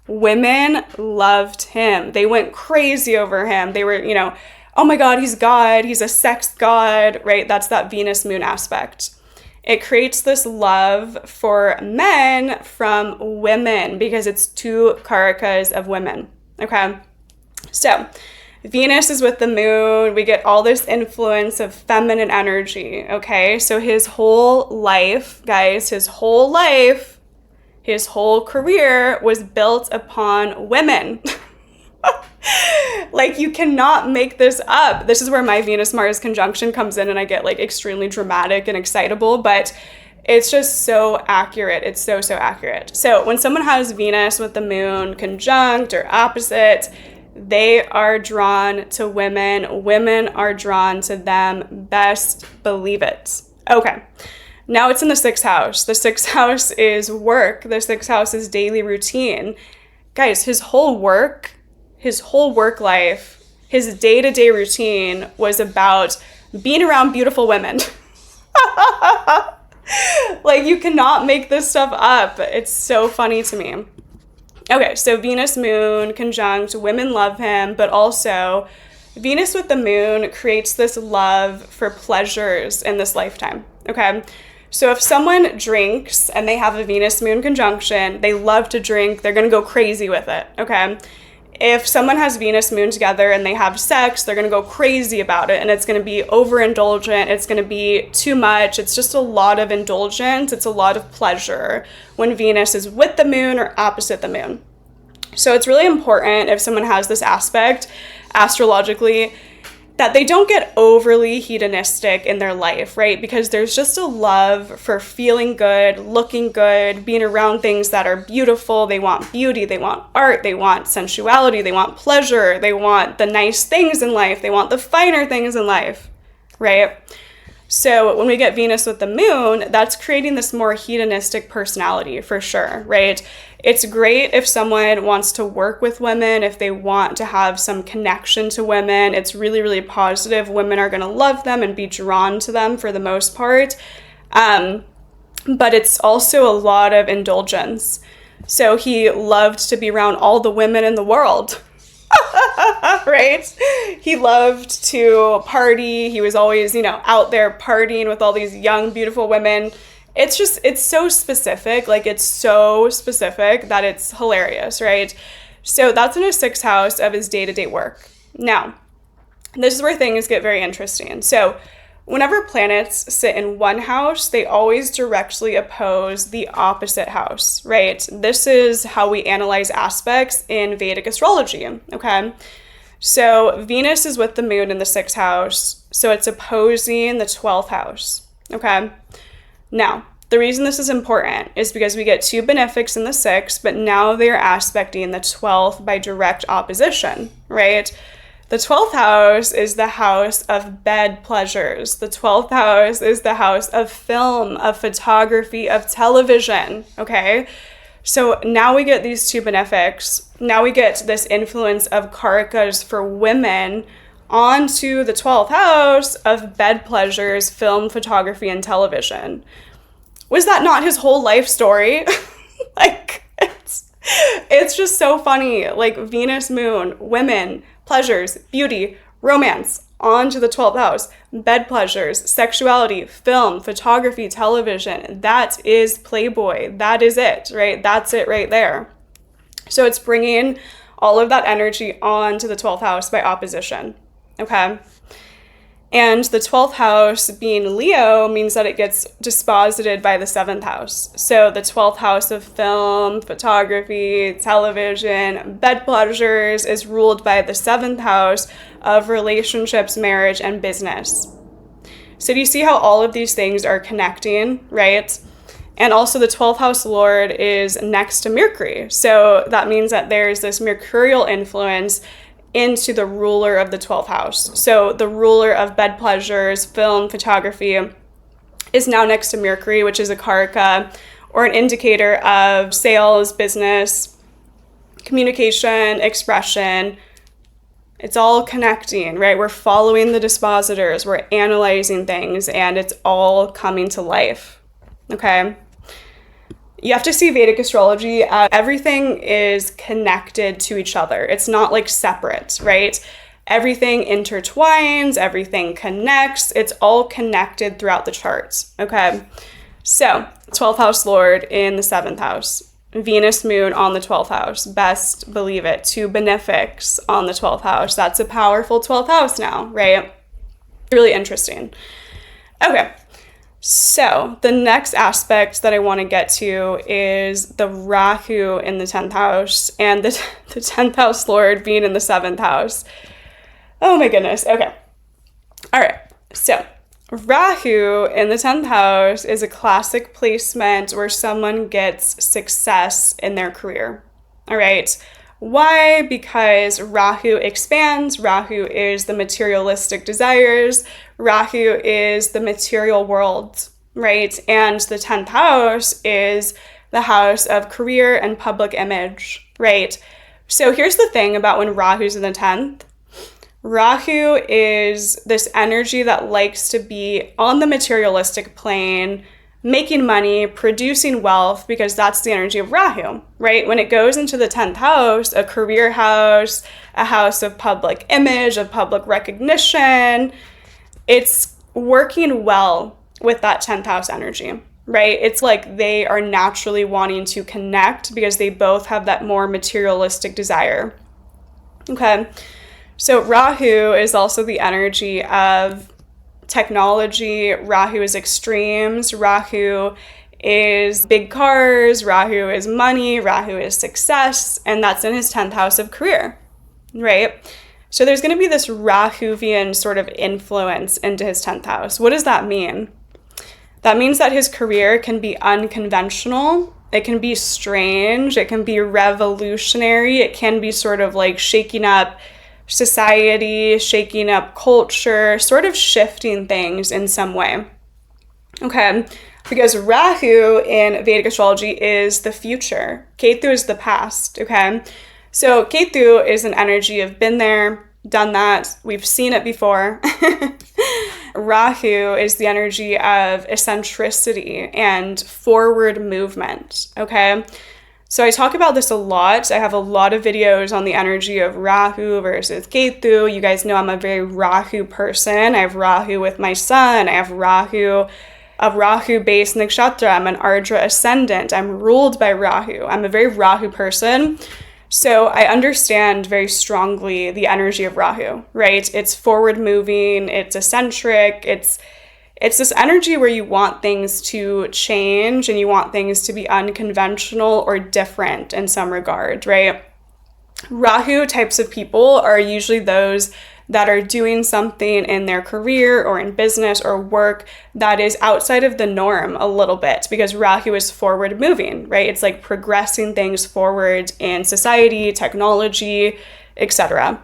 Women loved him. They went crazy over him. They were, oh my God, he's God. He's a sex god, right? That's that Venus-Moon aspect. It creates this love for men from women because it's two karakas of women. Okay, so Venus is with the moon. We get all this influence of feminine energy, okay? So his whole life, guys, his whole career was built upon women. Like, you cannot make this up. This is where my Venus-Mars conjunction comes in and I get like extremely dramatic and excitable, but it's just so accurate. It's so accurate. So when someone has Venus with the moon conjunct or opposite, they are drawn to women. Women are drawn to them. Best believe it. Okay. Now it's in the 6th house. The 6th house is work. The 6th house is daily routine. Guys, his whole work life, his day-to-day routine was about being around beautiful women. Like, you cannot make this stuff up. It's so funny to me. Okay, so Venus, Moon, conjunct, women love him, but also Venus with the moon creates this love for pleasures in this lifetime, okay? So if someone drinks and they have a Venus, Moon conjunction, they love to drink, they're going to go crazy with it, okay? If someone has Venus, Moon together and they have sex, they're going to go crazy about it, and it's going to be overindulgent, it's going to be too much, it's just a lot of indulgence, it's a lot of pleasure when Venus is with the moon or opposite the moon. So it's really important if someone has this aspect astrologically that they don't get overly hedonistic in their life, right? Because there's just a love for feeling good, looking good, being around things that are beautiful. They want beauty, they want art, they want sensuality, they want pleasure, they want the nice things in life, they want the finer things in life, right? So when we get Venus with the moon, that's creating this more hedonistic personality for sure, right? It's great if someone wants to work with women, if they want to have some connection to women. It's really, really positive. Women are going to love them and be drawn to them for the most part. But it's also a lot of indulgence. So he loved to be around all the women in the world. Right? He loved to party. He was always, out there partying with all these young, beautiful women. It's so specific. Like, it's so specific that it's hilarious, right? So that's in his 6th house of his day-to-day work. Now, This is where things get very interesting. So whenever planets sit in one house, they always directly oppose the opposite house, right? This is how we analyze aspects in Vedic astrology, okay? So Venus is with the moon in the 6th house, so it's opposing the 12th house, okay? Now, the reason this is important is because we get 2 benefics in the 6th, but now they're aspecting the 12th by direct opposition, right? The 12th house is the house of bed pleasures. The 12th house is the house of film, of photography, of television, okay? So now we get these 2 benefics. Now we get this influence of karakas for women onto the 12th house of bed pleasures, film, photography, and television. Was that not his whole life story? Like, it's just so funny. Like, Venus, moon, women, pleasures, beauty, romance, onto the 12th house, bed pleasures, sexuality, film, photography, television. That is Playboy. That is it, right? That's it right there. So it's bringing all of that energy onto the 12th house by opposition, okay? And the 12th house being Leo means that it gets disposited by the 7th house. So the 12th house of film, photography, television, bed pleasures is ruled by the 7th house of relationships, marriage, and business. So do you see how all of these things are connecting, right? And also the 12th house lord is next to Mercury. So that means that there's this mercurial influence into the ruler of the 12th house. So the ruler of bed pleasures, film, photography is now next to Mercury, which is a karaka or an indicator of sales, business, communication, expression. It's all connecting, right? We're following the dispositors, we're analyzing things, and it's all coming to life, okay? You have to see Vedic astrology as everything is connected to each other. It's not like separate, right? Everything intertwines, everything connects. It's all connected throughout the charts, okay? So, 12th house lord in the 7th house. Venus moon on the 12th house. Best believe it. 2 benefics on the 12th house. That's a powerful 12th house now, right? Really interesting. Okay. So the next aspect that I want to get to is the Rahu in the 10th house and the 10th house lord being in the 7th house. Oh my goodness. Okay. All right. So Rahu in the 10th house is a classic placement where someone gets success in their career. All right. Why? Because Rahu expands. Rahu is the materialistic desires. Rahu is the material world, right? And the 10th house is the house of career and public image, right? So here's the thing about when Rahu's in the 10th. Rahu is this energy that likes to be on the materialistic plane, making money, producing wealth, because that's the energy of Rahu, right? When it goes into the 10th house, a career house, a house of public image, of public recognition, it's working well with that 10th house energy, right? It's like they are naturally wanting to connect because they both have that more materialistic desire, okay? So Rahu is also the energy of technology. Rahu is extremes. Rahu is big cars. Rahu is money. Rahu is success. And that's in his 10th house of career, right? So there's going to be this Rahuvian sort of influence into his 10th house. What does that mean? That means that his career can be unconventional. It can be strange. It can be revolutionary. It can be sort of like shaking up society, shaking up culture, sort of shifting things in some way. Okay, because Rahu in Vedic astrology is the future. Ketu is the past, okay? So Ketu is an energy of been there, done that, we've seen it before. Rahu is the energy of eccentricity and forward movement, okay? So I talk about this a lot. I have a lot of videos on the energy of Rahu versus Ketu. You guys know I'm a very Rahu person. I have Rahu with my sun. I have Rahu, a Rahu-based nakshatra. I'm an Ardra ascendant. I'm ruled by Rahu. I'm a very Rahu person. So I understand very strongly the energy of Rahu, right? It's forward moving, it's eccentric, it's this energy where you want things to change and you want things to be unconventional or different in some regard, right? Rahu types of people are usually those that are doing something in their career or in business or work that is outside of the norm a little bit, because Rahu is forward moving, right? It's like progressing things forward in society, technology, etc.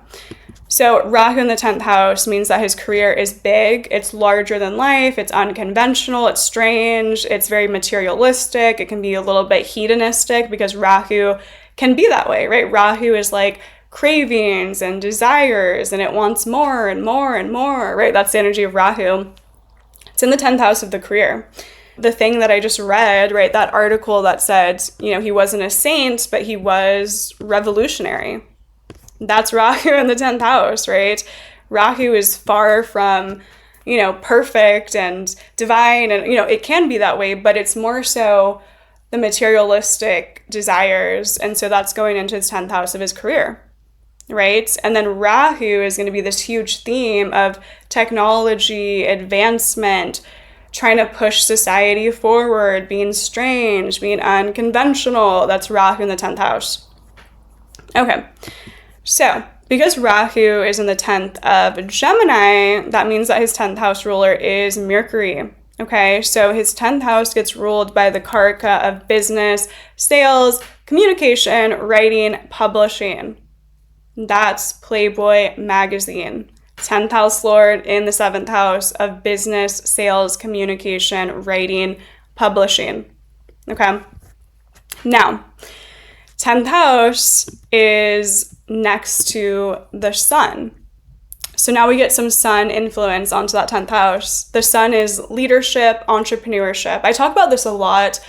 So Rahu in the 10th house means that his career is big, it's larger than life, it's unconventional, it's strange, it's very materialistic, it can be a little bit hedonistic because Rahu can be that way, right? Rahu is like cravings and desires, and it wants more and more and more, right? That's the energy of Rahu. It's in the 10th house of the career. The thing that I just read, right, that article that said, he wasn't a saint, but he was revolutionary. That's Rahu in the 10th house, right? Rahu is far from, perfect and divine, and, it can be that way, but it's more so the materialistic desires. And so that's going into his 10th house of his career, right? And then Rahu is going to be this huge theme of technology, advancement, trying to push society forward, being strange, being unconventional. That's Rahu in the 10th house. Okay, so because Rahu is in the 10th of Gemini, that means that his 10th house ruler is Mercury. Okay, so his 10th house gets ruled by the karaka of business, sales, communication, writing, publishing. That's Playboy magazine. 10th house lord in the 7th house of business, sales, communication, writing, publishing. Okay, now 10th house is next to the sun. So now we get some sun influence onto that 10th house. The sun is leadership, entrepreneurship. I talk about this a lot.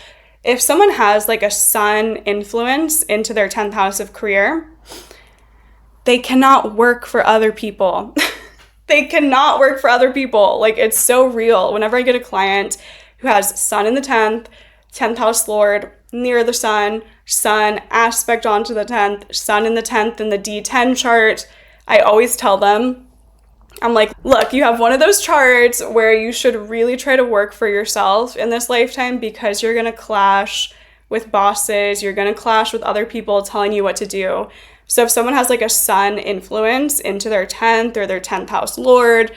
If someone has like a sun influence into their 10th house of career, they cannot work for other people. They cannot work for other people. Like, it's so real. Whenever I get a client who has sun in the 10th house lord, near the sun aspect onto the 10th, sun in the 10th in the D10 chart, I always tell them, I'm like, look, you have one of those charts where you should really try to work for yourself in this lifetime, because you're going to clash with bosses, you're going to clash with other people telling you what to do. So if someone has like a sun influence into their 10th or their 10th house lord,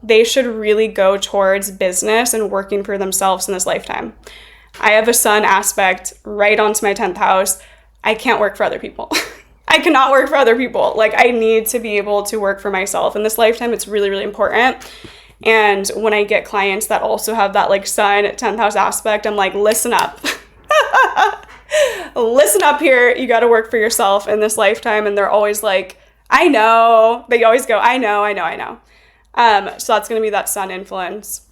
they should really go towards business and working for themselves in this lifetime. I have a sun aspect right onto my 10th house. I can't work for other people. I cannot work for other people. Like, I need to be able to work for myself in this lifetime. It's really, really important. And when I get clients that also have that like sun 10th house aspect, I'm like, listen up. Listen up here. You got to work for yourself in this lifetime. And they're always like, I know. They always go, I know. So that's going to be that sun influence.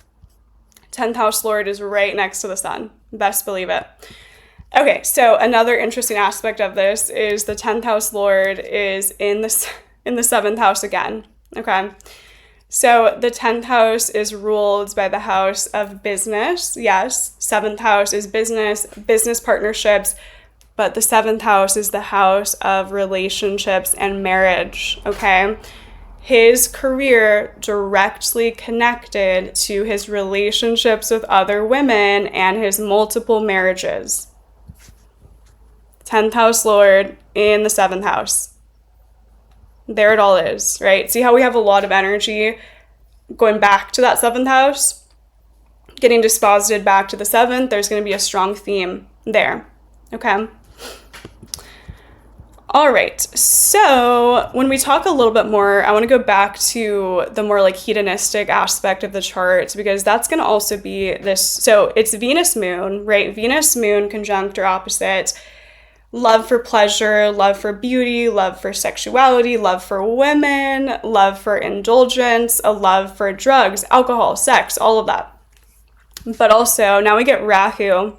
10th house lord is right next to the sun. Best believe it. Okay, so another interesting aspect of this is the 10th house lord is in the 7th house again. Okay, so the 10th house is ruled by the house of business. Yes, 7th house is business partnerships, but the 7th house is the house of relationships and marriage. Okay, his career directly connected to his relationships with other women and his multiple marriages. 10th house lord in the 7th house. There it all is, right? See how we have a lot of energy going back to that 7th house, getting disposited back to the 7th. There's going to be a strong theme there. Okay. All right. So when we talk a little bit more, I want to go back to the more like hedonistic aspect of the chart, because that's going to also be this. So it's Venus moon, right? Venus moon conjunct or opposite. Love for pleasure, love for beauty, love for sexuality, love for women, love for indulgence, a love for drugs, alcohol, sex, all of that. But also, now we get Rahu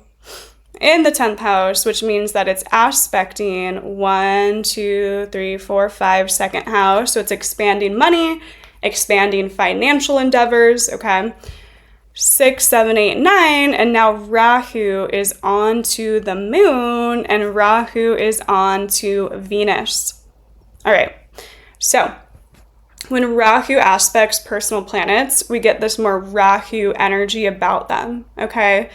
in the 10th house, which means that it's aspecting 1, 2, 3, 4, 5 second house. So it's expanding money, expanding financial endeavors, okay? 6, 7, 8, 9, and now Rahu is on to the moon, and Rahu is on to Venus. All right, so when Rahu aspects personal planets, we get this more Rahu energy about them, okay?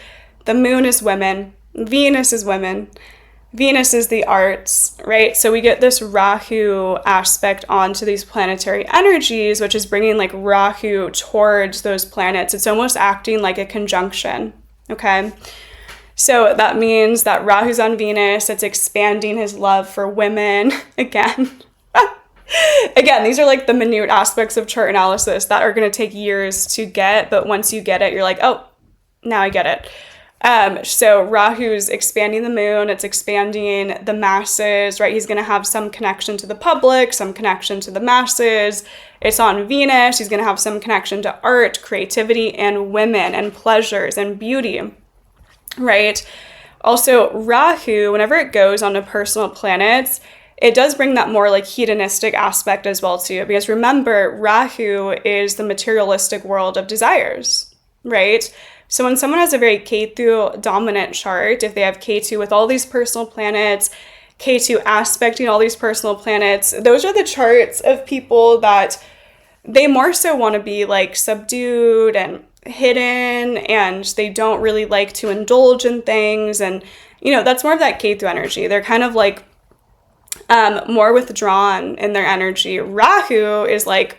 The moon is women, Venus is women, Venus is the arts, right? So we get this Rahu aspect onto these planetary energies, which is bringing like Rahu towards those planets. It's almost acting like a conjunction, okay? So that means that Rahu's on Venus, it's expanding his love for women again. Again, these are like the minute aspects of chart analysis that are going to take years to get, but once you get it, you're like, oh, now I get it. So Rahu's expanding the moon, it's expanding the masses, right? He's going to have some connection to the public, some connection to the masses. It's on Venus. He's going to have some connection to art, creativity, and women, and pleasures, and beauty, right? Also, Rahu, whenever it goes onto personal planets, it does bring that more like hedonistic aspect as well too, because remember, Rahu is the materialistic world of desires, right? So when someone has a very Ketu dominant chart, if they have Ketu with all these personal planets, Ketu aspecting all these personal planets, those are the charts of people that they more so want to be like subdued and hidden, and they don't really like to indulge in things. And, you know, that's more of that Ketu energy. They're kind of like more withdrawn in their energy. Rahu is like,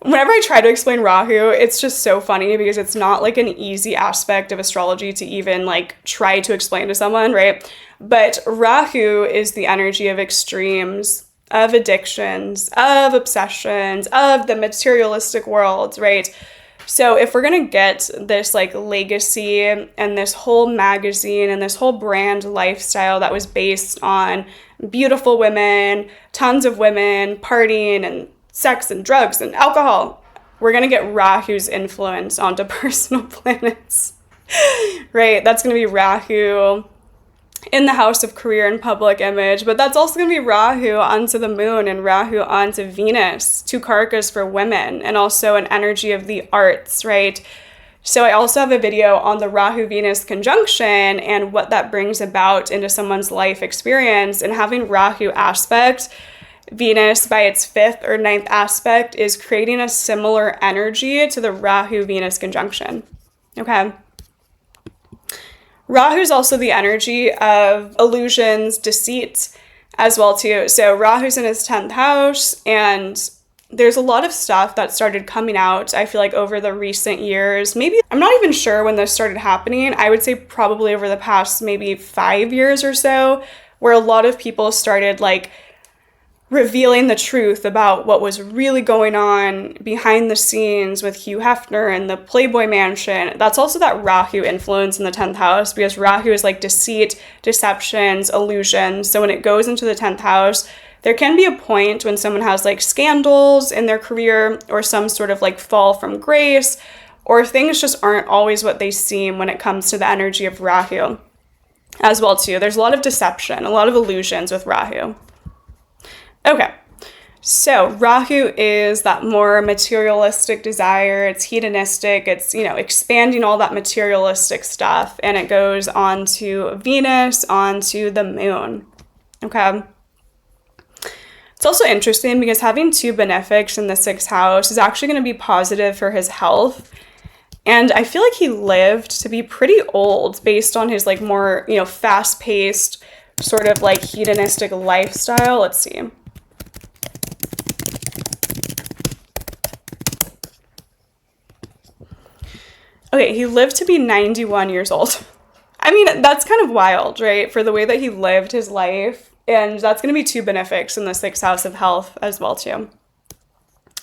whenever I try to explain Rahu, it's just so funny because it's not like an easy aspect of astrology to even like try to explain to someone, right? But Rahu is the energy of extremes, of addictions, of obsessions, of the materialistic world, right? So if we're going to get this like legacy and this whole magazine and this whole brand lifestyle that was based on beautiful women, tons of women, partying and sex and drugs and alcohol, we're going to get Rahu's influence onto personal planets, right? That's going to be Rahu in the house of career and public image, but that's also going to be Rahu onto the moon and Rahu onto Venus, two karakas for women, and also an energy of the arts, right? So I also have a video on the Rahu-Venus conjunction and what that brings about into someone's life experience, and having Rahu aspect Venus by its 5th or 9th aspect is creating a similar energy to the Rahu-Venus conjunction, okay? Rahu is also the energy of illusions, deceit as well too. So Rahu's in his 10th house, and there's a lot of stuff that started coming out, I feel like, over the recent years. Maybe, I'm not even sure when this started happening. I would say probably over the past maybe 5 years or so, where a lot of people started like revealing the truth about what was really going on behind the scenes with Hugh Hefner and the Playboy mansion. That's also that Rahu influence in the 10th house, because Rahu is like deceit, deceptions, illusions. So when it goes into the 10th house, there can be a point when someone has like scandals in their career or some sort of like fall from grace, or things just aren't always what they seem when it comes to the energy of Rahu as well too. There's a lot of deception, a lot of illusions with Rahu. Okay, so Rahu is that more materialistic desire. It's hedonistic. It's, you know, expanding all that materialistic stuff, and it goes onto Venus, onto the moon. Okay. It's also interesting because having 2 benefics in the 6th house is actually going to be positive for his health. And I feel like he lived to be pretty old based on his like more, you know, fast-paced sort of like hedonistic lifestyle. Let's see. Okay, he lived to be 91 years old. I mean, that's kind of wild, right? For the way that he lived his life. And that's going to be 2 benefics in the 6th house of health as well, too.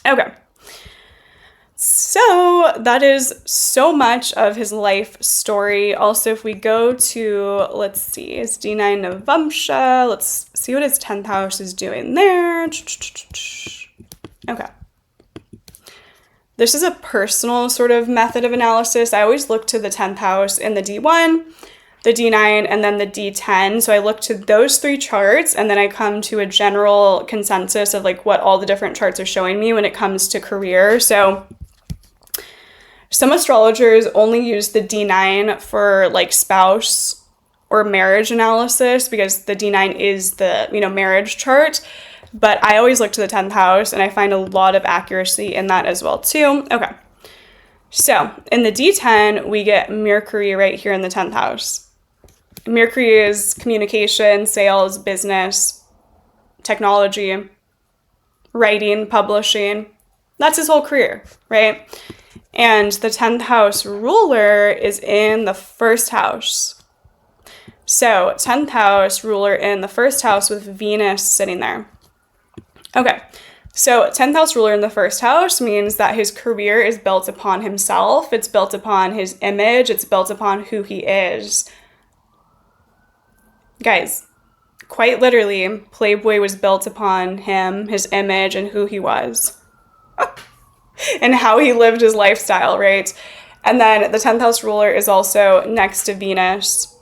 Okay. So that is so much of his life story. Also, if we go to, let's see, his D9 Navamsha, let's see what his 10th house is doing there. Okay. This is a personal sort of method of analysis. I always look to the 10th house in the D1, the D9, and then the D10. So I look to those 3 charts, and then I come to a general consensus of like what all the different charts are showing me when it comes to career. So Some astrologers only use the D9 for like spouse or marriage analysis because the D9 is the, marriage chart. But I always look to the 10th house, and I find a lot of accuracy in that as well too. Okay. So in the D10, we get Mercury right here in the 10th house. Mercury is communication, sales, business, technology, writing, publishing. That's his whole career, right? And the 10th house ruler is in the first house. So 10th house ruler in the first house with Venus sitting there. Okay, so 10th house ruler in the first house means that his career is built upon himself. It's built upon his image. It's built upon who he is. Guys, quite literally, Playboy was built upon him, his image, and who he was. And how he lived his lifestyle, right? And then the 10th house ruler is also next to Venus.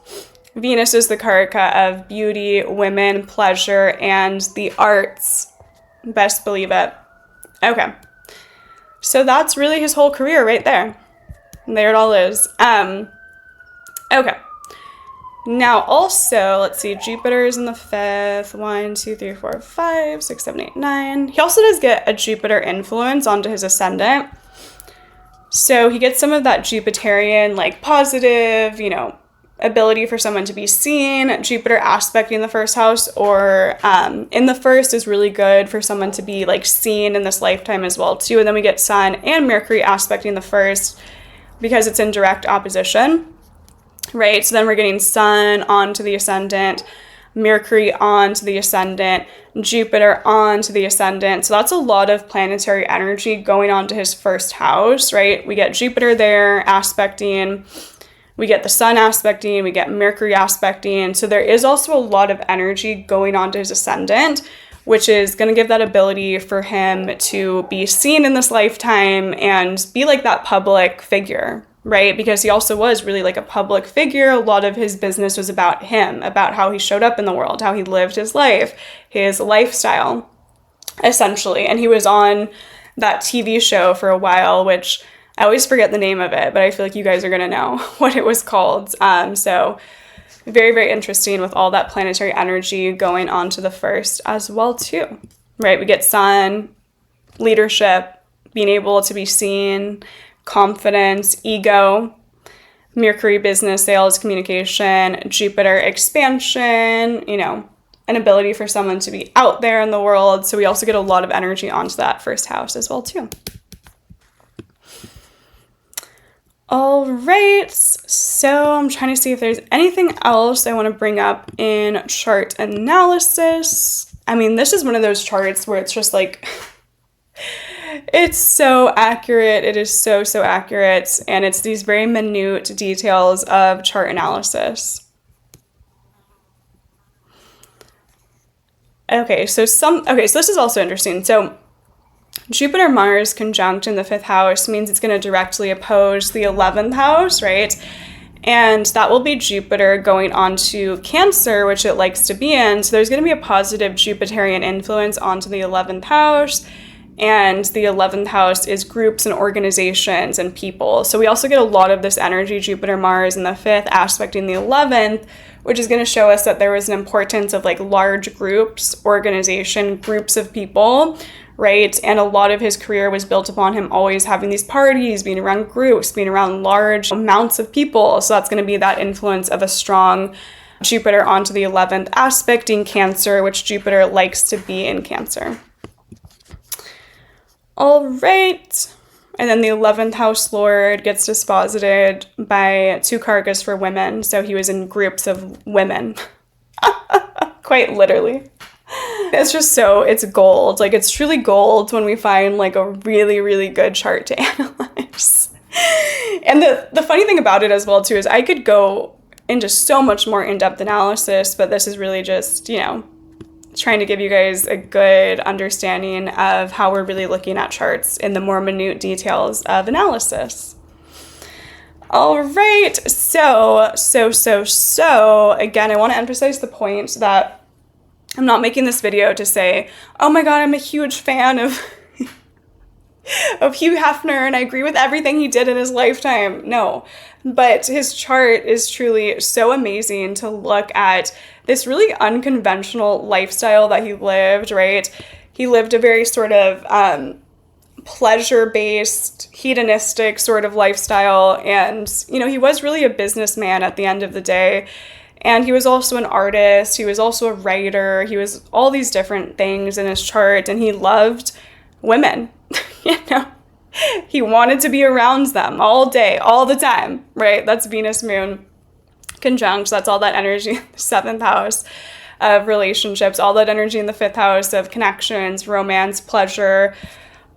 Venus is the karaka of beauty, women, pleasure, and the arts. Best believe it. Okay. So that's really his whole career right there. And there it all is. Okay. Now also, let's see, Jupiter is in the 5th. 1, 2, 3, 4, 5, 6, 7, 8, 9. He also does get a Jupiter influence onto his ascendant. So he gets some of that Jupiterian, like positive, ability for someone to be seen. Jupiter aspecting the first house or in the first is really good for someone to be like seen in this lifetime as well too. And then we get Sun and Mercury aspecting the first because it's in direct opposition, right? So then we're getting Sun onto the ascendant, Mercury onto the ascendant, Jupiter onto the ascendant. So that's a lot of planetary energy going on to his first house, right? We get Jupiter there aspecting, we get the Sun aspecting, we get Mercury aspecting. So there is also a lot of energy going on to his ascendant, which is going to give that ability for him to be seen in this lifetime and be like that public figure, right? Because he also was really like a public figure. A lot of his business was about him, about how he showed up in the world, how he lived his life, his lifestyle, essentially. And he was on that TV show for a while, which I always forget the name of it, but I feel like you guys are going to know what it was called. So very, very interesting with all that planetary energy going on to the first as well too, right? We get Sun, leadership, being able to be seen, confidence, ego, Mercury, business, sales, communication, Jupiter, expansion, an ability for someone to be out there in the world. So we also get a lot of energy onto that first house as well too. All right, so I'm trying to see if there's anything else I want to bring up in chart analysis. I mean, this is one of those charts where it's just like, it's so accurate. It is so, so accurate. And it's these very minute details of chart analysis. Okay, so this is also interesting. So Jupiter Mars conjunct in the 5th house means it's going to directly oppose the 11th house, right? And that will be Jupiter going on to Cancer, which it likes to be in. So there's going to be a positive Jupiterian influence onto the 11th house. And the 11th house is groups and organizations and people. So we also get a lot of this energy, Jupiter Mars in the 5th aspecting the 11th, which is going to show us that there was an importance of like large groups, organization, groups of people, right? And a lot of his career was built upon him always having these parties, being around groups, being around large amounts of people. So that's going to be that influence of a strong Jupiter onto the 11th aspecting Cancer, which Jupiter likes to be in Cancer. All right. And then the 11th house lord gets disposited by 2 karakas for women. So he was in groups of women. Quite literally. It's just it's gold. Like, it's truly gold when we find like a really, really good chart to analyze. And the funny thing about it as well too is I could go into so much more in-depth analysis, but this is really just, trying to give you guys a good understanding of how we're really looking at charts in the more minute details of analysis. All right, so again, I want to emphasize the point that I'm not making this video to say, oh my god, I'm a huge fan of of Hugh Hefner and I agree with everything he did in his lifetime. No, but his chart is truly so amazing to look at this really unconventional lifestyle that he lived, right? He lived a very sort of pleasure-based, hedonistic sort of lifestyle. And, he was really a businessman at the end of the day. And he was also an artist. He was also a writer. He was all these different things in his chart. And he loved women, He wanted to be around them all day, all the time, right? That's Venus Moon conjunct. That's all that energy in the 7th house of relationships, all that energy in the 5th house of connections, romance, pleasure,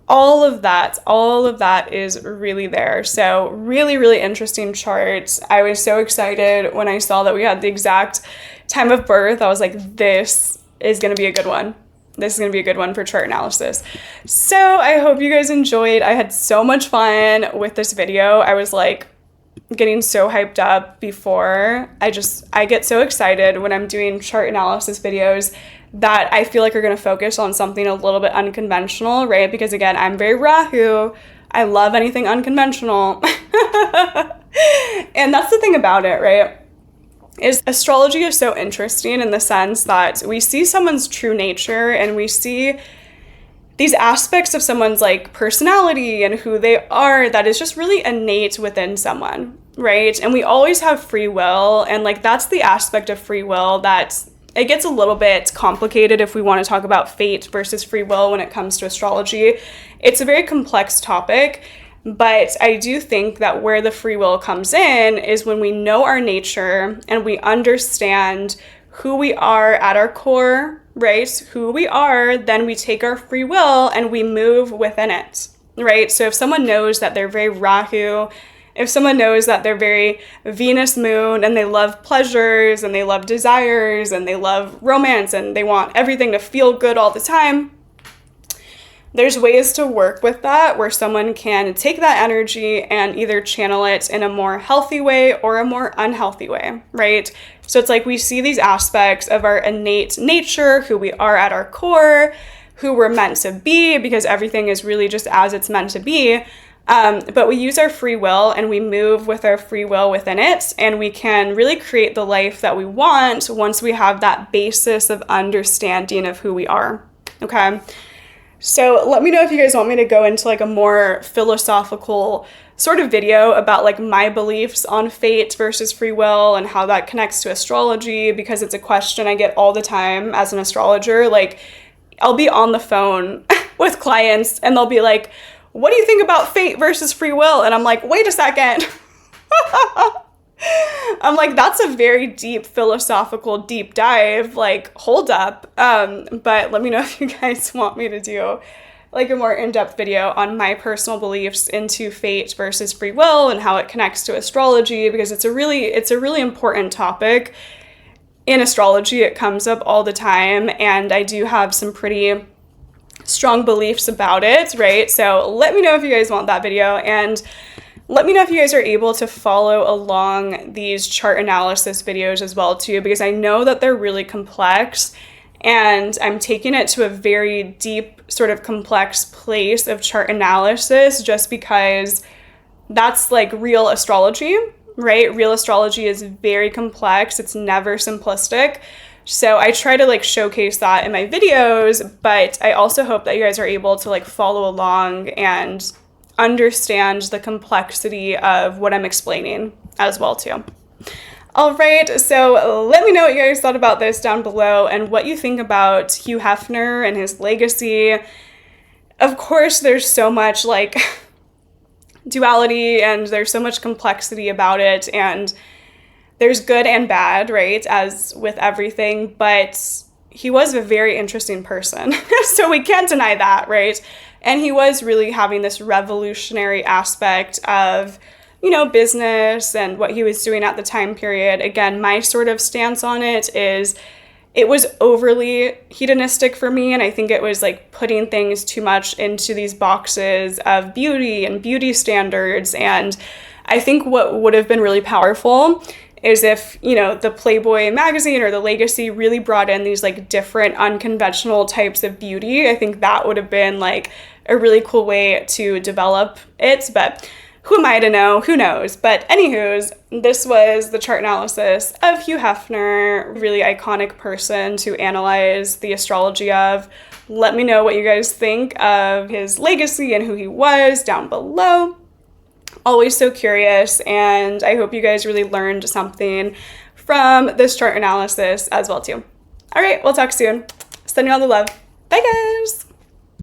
all of that is really there. So really, really interesting charts. I was so excited when I saw that we had the exact time of birth. I was like, this is going to be a good one. This is going to be a good one for chart analysis. So I hope you guys enjoyed. I had so much fun with this video. I was like getting so hyped up before. I get so excited when I'm doing chart analysis videos that I feel like are going to focus on something a little bit unconventional, right? Because again, I'm very Rahu. I love anything unconventional. And that's the thing about it, right? Is astrology is so interesting in the sense that we see someone's true nature and we see these aspects of someone's like personality and who they are that is just really innate within someone, right? And we always have free will, and like that's the aspect of free will that it gets a little bit complicated if we want to talk about fate versus free will when it comes to astrology. It's a very complex topic, but I do think that where the free will comes in is when we know our nature and we understand who we are at our core, right? Who we are, then we take our free will and we move within it, right? So if someone knows that they're very Rahu, if someone knows that they're very Venus moon and they love pleasures and they love desires and they love romance and they want everything to feel good all the time, there's ways to work with that where someone can take that energy and either channel it in a more healthy way or a more unhealthy way, right? So it's like we see these aspects of our innate nature, who we are at our core, who we're meant to be, because everything is really just as it's meant to be. But we use our free will and we move with our free will within it, and we can really create the life that we want once we have that basis of understanding of who we are, okay? So let me know if you guys want me to go into like a more philosophical sort of video about like my beliefs on fate versus free will and how that connects to astrology, because it's a question I get all the time as an astrologer. Like I'll be on the phone with clients and they'll be like, what do you think about fate versus free will? And I'm like, wait a second. I'm like, that's a very deep philosophical deep dive, like hold up. But let me know if you guys want me to do like a more in-depth video on my personal beliefs into fate versus free will and how it connects to astrology, because it's a really important topic in astrology. It comes up all the time, and I do have some pretty strong beliefs about it, right? So let me know if you guys want that video, and let me know if you guys are able to follow along these chart analysis videos as well too, because I know that they're really complex and I'm taking it to a very deep sort of complex place of chart analysis just because that's like real astrology, right? Real astrology is very complex. It's never simplistic. So I try to like showcase that in my videos, but I also hope that you guys are able to like follow along and understand the complexity of what I'm explaining as well too. All right, so let me know what you guys thought about this down below and what you think about Hugh Hefner and his legacy. Of course, there's so much like duality and there's so much complexity about it, and there's good and bad, right, as with everything, but he was a very interesting person. So we can't deny that, right? And he was really having this revolutionary aspect of, business and what he was doing at the time period. Again, my sort of stance on it is it was overly hedonistic for me, and I think it was like putting things too much into these boxes of beauty and beauty standards. And I think what would have been really powerful is if, the Playboy magazine or the Legacy really brought in these like different unconventional types of beauty. I think that would have been like a really cool way to develop it, but who am I to know? Who knows? But anywho's, this was the chart analysis of Hugh Hefner, really iconic person to analyze the astrology of. Let me know what you guys think of his legacy and who he was down below. Always so curious, and I hope you guys really learned something from this chart analysis as well too. All right, we'll talk soon. Sending you all the love. Bye guys.